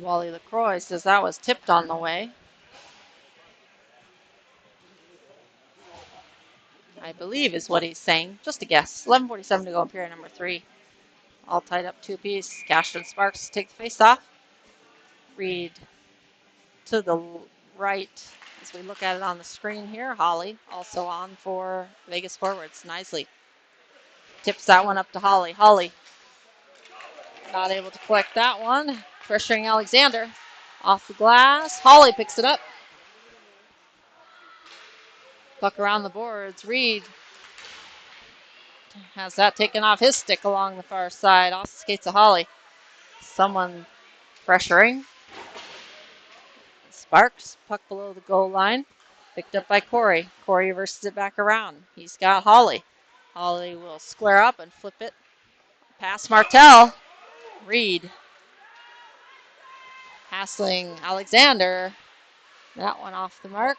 [SPEAKER 2] Wally LaCroix says that was tipped on the way. I believe is what he's saying. Just a guess. 11:47 to go in period number 3. All tied up 2 apiece. Cashton Sparks take the face off. Reed to the right as we look at it on the screen here. Holly also on for Vegas forwards. Nicely tips that one up to Holly. Holly not able to collect that one. Pressuring Alexander off the glass. Holly picks it up. Puck around the boards. Reed has that taken off his stick along the far side. Off the skates of Holly. Someone pressuring. Sparks, puck below the goal line. Picked up by Corey. Corey reverses it back around. He's got Holly. Holly will square up and flip it past Martell. Reed hassling Alexander. That one off the mark.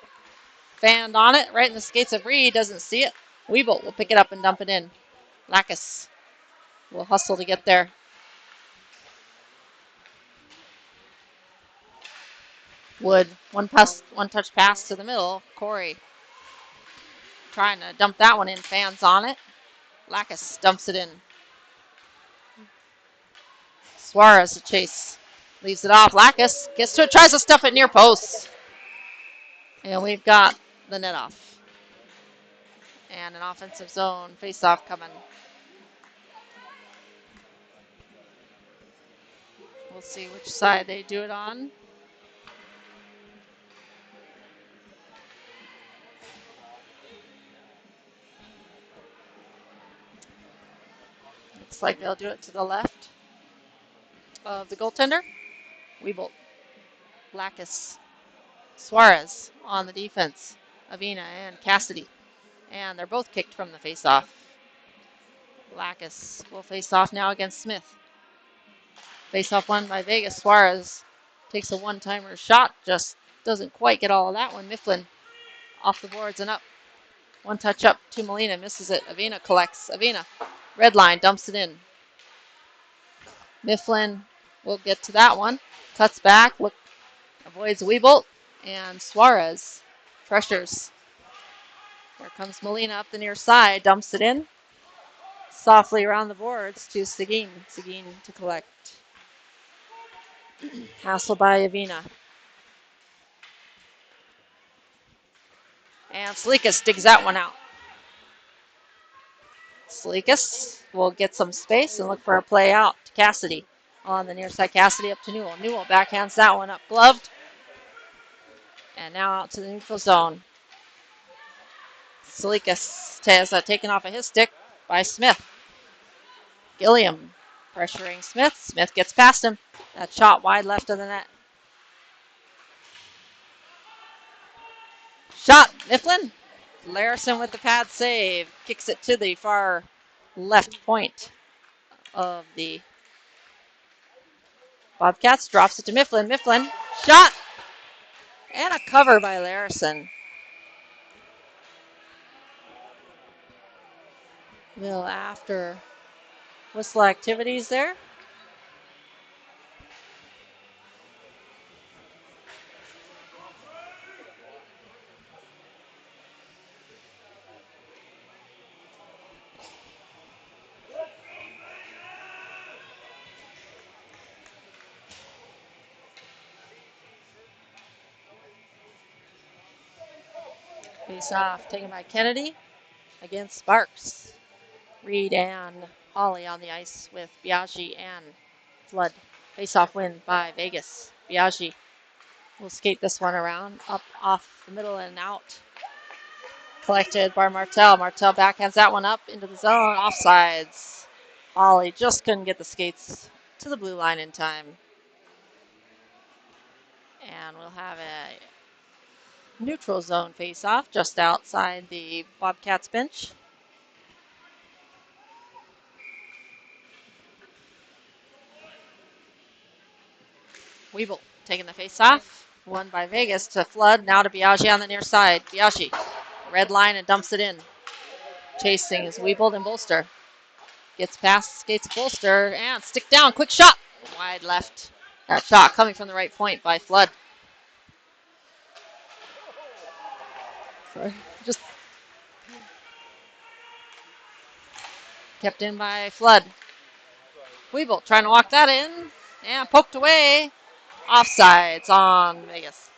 [SPEAKER 2] Fanned on it, right in the skates of Reed. Doesn't see it. Weebolt will pick it up and dump it in. Lacus will hustle to get there. Wood, one touch pass to the middle. Corey trying to dump that one in. Fans on it. Lacus dumps it in. Suarez to chase. Leaves it off. Lacus gets to it, tries to stuff it near post. And we've got the net off. And an offensive zone face-off coming. We'll see which side they do it on. Looks like they'll do it to the left of the goaltender. Weebolt, Lacus, Suarez on the defense. Avina and Cassidy. And they're both kicked from the face-off. Lacus will face off now against Smith. Face-off won by Vegas. Suarez takes a one-timer shot. Just doesn't quite get all of that one. Mifflin off the boards and up. One touch up to Molina. Misses it. Avina collects. Avina. Red line. Dumps it in. Mifflin will get to that one. Cuts back. Avoids Weebolt. And Suarez pressures. There comes Molina up the near side. Dumps it in. Softly around the boards to Seguin. Seguin to collect. Hassle by Avina. And Salikas digs that one out. Salikas will get some space and look for a play out to Cassidy. On the near side, Cassidy up to Newell. Newell backhands that one up, gloved. And now out to the neutral zone. Salikas has taken off of his stick by Smith. Gilliam pressuring Smith. Smith gets past him. That shot wide left of the net. Shot, Mifflin. Larrison with the pad save. Kicks it to the far left point of the Bobcats. Drops it to Mifflin. Mifflin, shot. And a cover by Larrison. Well, after whistle activities there. Face off taken by Kennedy against Sparks. Reed and Holly on the ice with Biaggi and Flood. Face-off win by Vegas. Biaggi will skate this one around, up off the middle and out. Collected by Martel. Martel backhands that one up into the zone. Offsides. Holly just couldn't get the skates to the blue line in time. And we'll have a neutral zone face-off just outside the Bobcats bench. Weeble taking the face-off. Won by Vegas to Flood. Now to Biaggi on the near side. Biaggi, red line and dumps it in. Chasing is Weeble and Bolster. Gets past, skates Bolster, and stick down. Quick shot. Wide left. That shot coming from the right point by Flood. Just kept in by Flood. Weeble trying to walk that in. And poked away. Offsides on Vegas.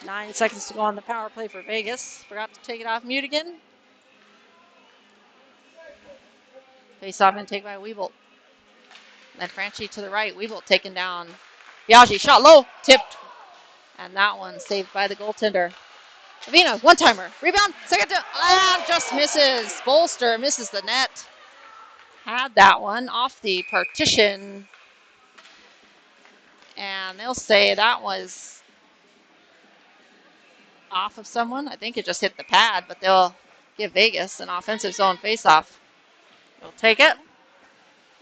[SPEAKER 2] 9 seconds to go on the power play for Vegas. Forgot to take it off mute again. Face off and take by Weebolt. Then Franchi to the right. Weebolt taken down. Biaggi shot low, tipped. And that one saved by the goaltender. Avina, one-timer. Rebound, second to, just misses. Bolster misses the net. Had that one off the partition. And they'll say that was off of someone. I think it just hit the pad, but they'll give Vegas an offensive zone face-off. They'll take it.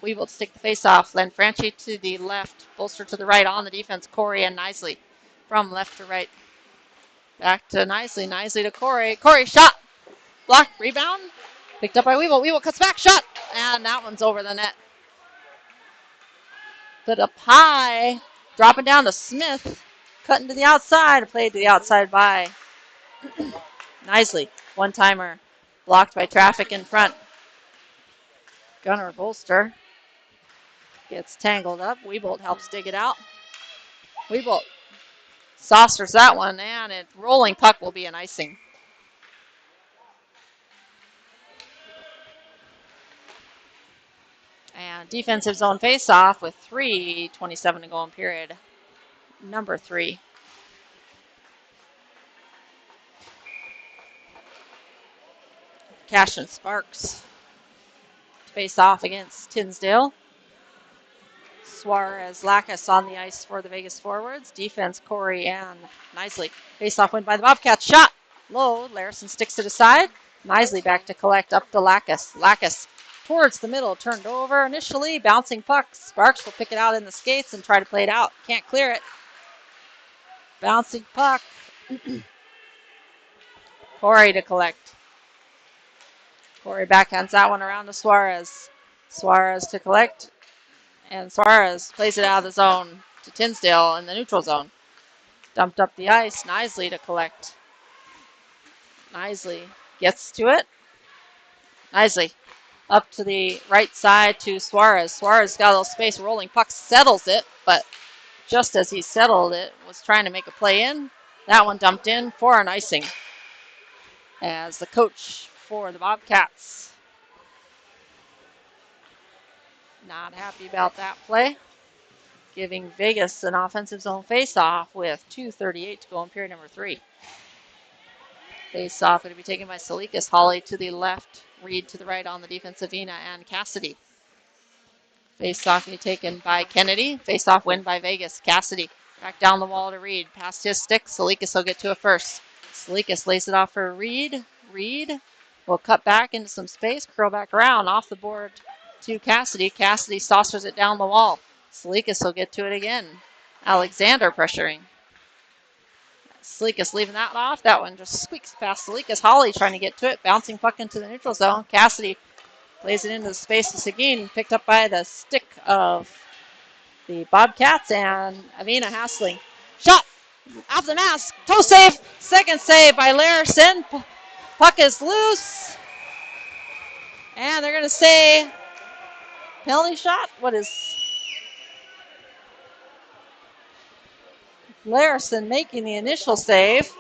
[SPEAKER 2] Weebolt stick the face-off. Then Franchi to the left. Bolster to the right on the defense. Corey and Nisley from left to right. Back to Nisley. Nisley to Corey. Corey shot. Block. Rebound. Picked up by Weebolt. Weebolt cuts back. Shot. And that one's over the net. Put up high. Dropping down to Smith. Cutting to the outside. Played to the outside by Nisley. One-timer. Blocked by traffic in front. Gunner Bolster gets tangled up. Weebolt helps dig it out. Weebolt saucers that one, and a rolling puck will be an icing. And defensive zone face-off with 3:27 to go in period. Number 3. Cash and Sparks face off against Tinsdale. Suarez, Lacus on the ice for the Vegas forwards. Defense, Corey and Nisley. Face-off win by the Bobcats. Shot low. Larrison sticks it aside. Nisley back to collect up to Lacus. Lacus towards the middle. Turned over initially. Bouncing puck. Sparks will pick it out in the skates and try to play it out. Can't clear it. Bouncing puck. Corey to collect. Corey backhands that one around to Suarez. Suarez to collect. And Suarez plays it out of the zone to Tinsdale in the neutral zone. Dumped up the ice. Nisley to collect. Nisley gets to it. Nisley up to the right side to Suarez. Suarez got a little space. Rolling puck settles it, but just as he settled it, was trying to make a play in. That one dumped in for an icing. As the coach for the Bobcats not happy about that play. Giving Vegas an offensive zone face-off with 2:38 to go in period number 3. Face-off going to be taken by Salikas. Holly to the left. Reed to the right on the defense. Avina and Cassidy. Face-off going to be taken by Kennedy. Face-off win by Vegas. Cassidy back down the wall to Reed. Past his stick. Salikas will get to it first. Salikas lays it off for Reed. Reed will cut back into some space. Curl back around off the board to Cassidy. Cassidy saucers it down the wall. Salikas will get to it again. Alexander pressuring. Salikas leaving that off. That one just squeaks past Salikas. Holly trying to get to it. Bouncing puck into the neutral zone. Cassidy plays it into the space to Seguin. Picked up by the stick of the Bobcats and Avina hassling. Shot off the mask. Toe save. Second save by Larrison. Puck is loose. And they're going to say penalty shot. What is Larrison making the initial save.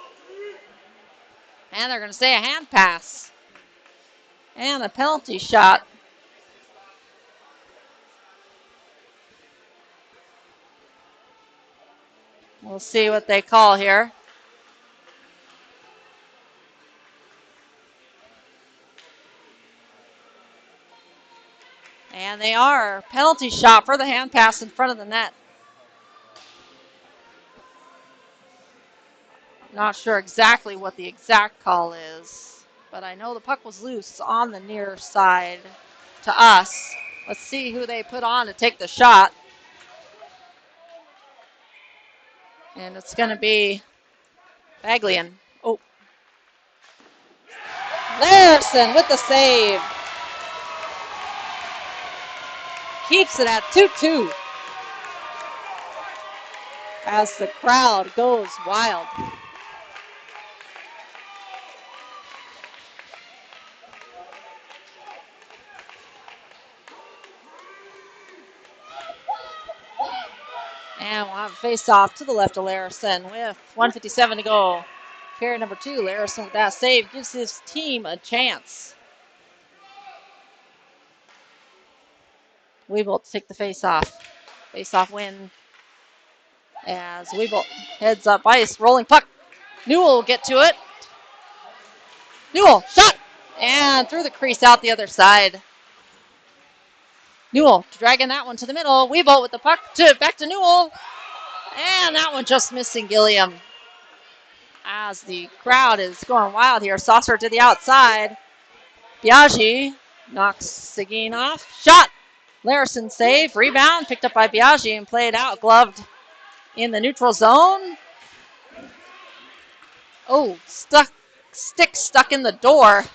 [SPEAKER 2] And they're going to say a hand pass. And a penalty shot. We'll see what they call here. And they are. Penalty shot for the hand pass in front of the net. Not sure exactly what the exact call is, but I know the puck was loose on the near side to us. Let's see who they put on to take the shot. And it's going to be Baglien. Oh. Larrison with the save. Keeps it at 2-2 as the crowd goes wild. And we'll have a face-off to the left of Larrison with 1:57 to go. Period number 2, Larrison with that save gives his team a chance. Weebolt to take the face-off. Face-off win as Weebolt heads up ice. Rolling puck. Newell will get to it. Newell, shot! And through the crease out the other side. Newell dragging that one to the middle. Weebolt with the puck back to Newell. And that one just missing Gilliam. As the crowd is going wild here. Saucer to the outside. Biaggi knocks Seguin off. Shot! Larrison save. Rebound picked up by Biaggi and played out. Gloved in the neutral zone. Oh, stick stuck in the door.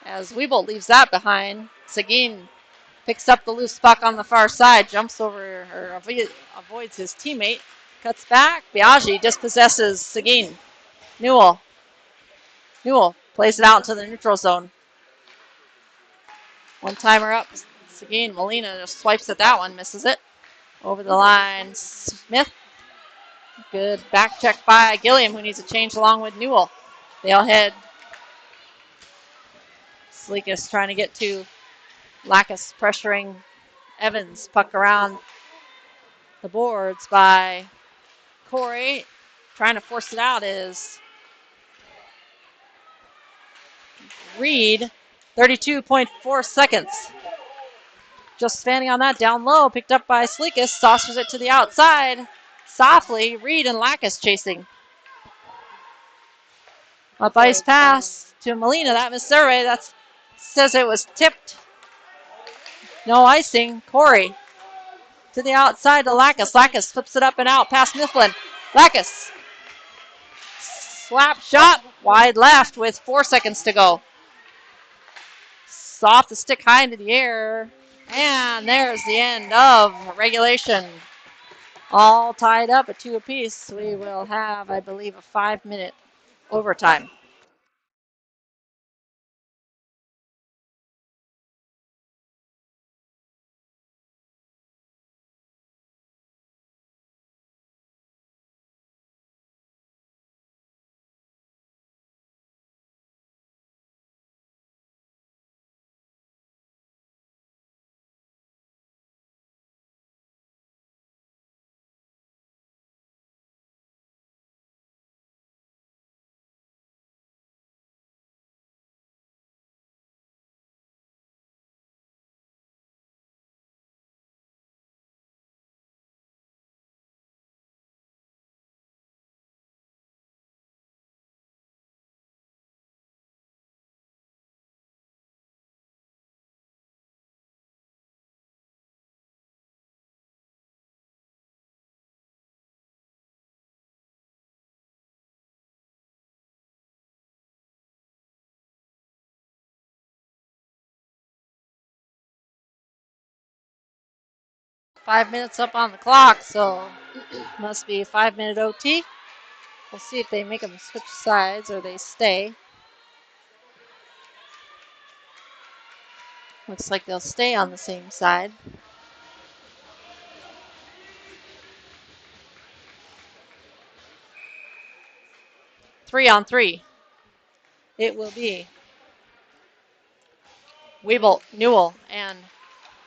[SPEAKER 2] As Weebolt leaves that behind. Seguin picks up the loose puck on the far side. Jumps over or avoids his teammate. Cuts back. Biaggi dispossesses Seguin. Newell plays it out into the neutral zone. One timer up. Seguin. Molina just swipes at that one. Misses it. Over the line. Smith. Good back check by Gilliam, who needs a change along with Newell. They'll head. Sleekus trying to get to Lacus, pressuring Evans. Puck around the boards by Corey. Trying to force it out is Reed. 32.4 seconds. Just standing on that down low. Picked up by Sleekus. Saucers it to the outside. Softly, Reed and Lacus chasing. Up ice pass to Molina. That missed survey. That says it was tipped. No icing. Corey to the outside to Lacus. Lacus flips it up and out past Mifflin. Lacus. Slap shot. Wide left with 4 seconds to go. Off the stick high into the air. And there's the end of regulation. All tied up at 2 apiece. We will have, I believe, a 5-minute overtime. Five minutes up on the clock, so must be a 5-minute OT. We'll see if they make them switch sides or they stay. Looks like they'll stay on the same side. Three on three. It will be Weebolt, Newell, and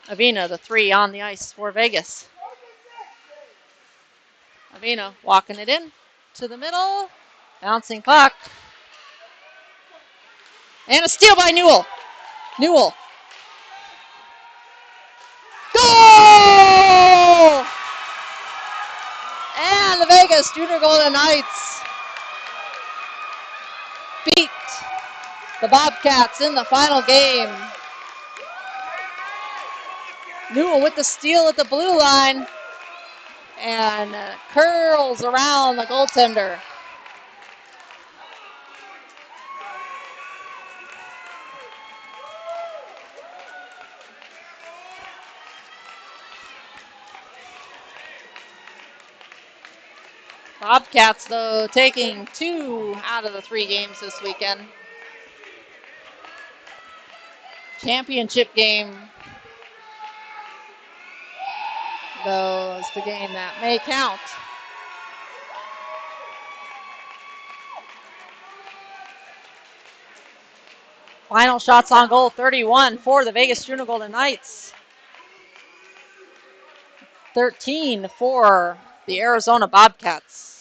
[SPEAKER 2] Avina, the 3 on the ice for Vegas. Avina walking it in to the middle. Bouncing puck. And a steal by Newell. Newell. Goal! And the Vegas Junior Golden Knights beat the Bobcats in the final game. Newell with the steal at the blue line and curls around the goaltender. Bobcats, though, taking 2 out of the 3 games this weekend. Championship game those the game that may count. Final shots on goal, 31 for the Vegas Juno Golden Knights. 13 for the Arizona Bobcats.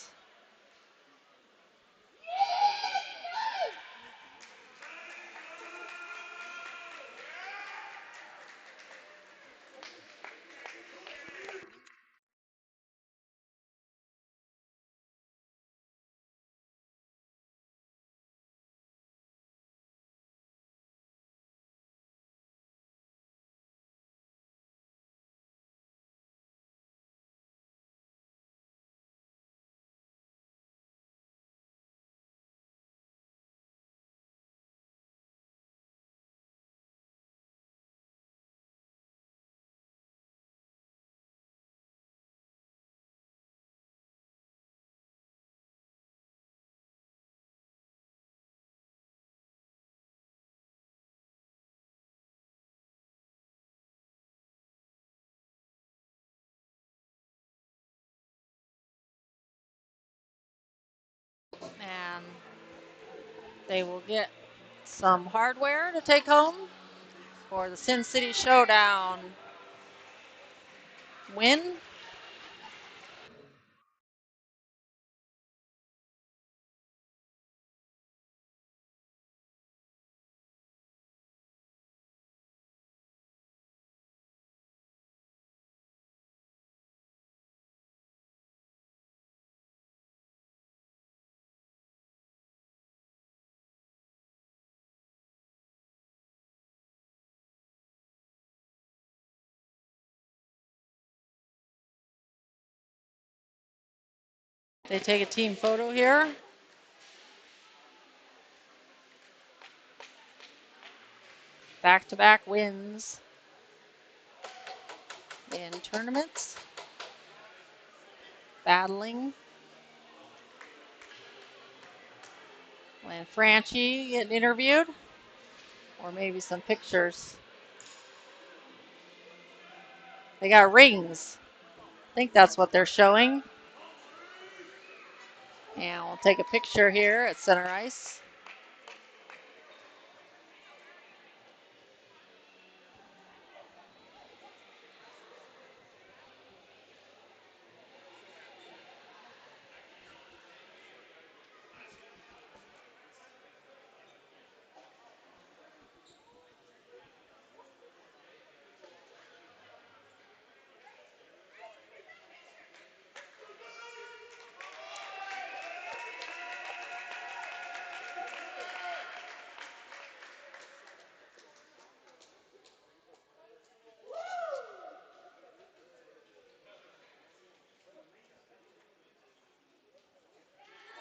[SPEAKER 2] And they will get some hardware to take home for the Sin City Showdown win. They take a team photo here. Back-to-back wins in tournaments. Battling. When Franchi getting interviewed. Or maybe some pictures. They got rings. I think that's what they're showing. And we'll take a picture here at center ice.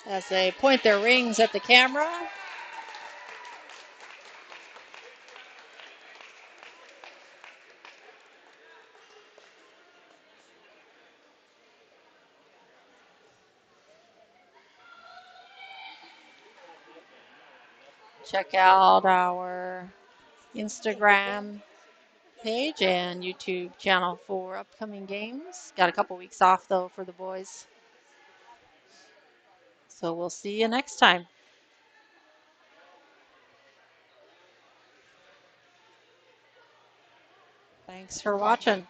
[SPEAKER 2] As they point their rings at the camera. Check out our Instagram page and YouTube channel for upcoming games. Got a couple weeks off though for the boys. So we'll see you next time. Thanks for watching.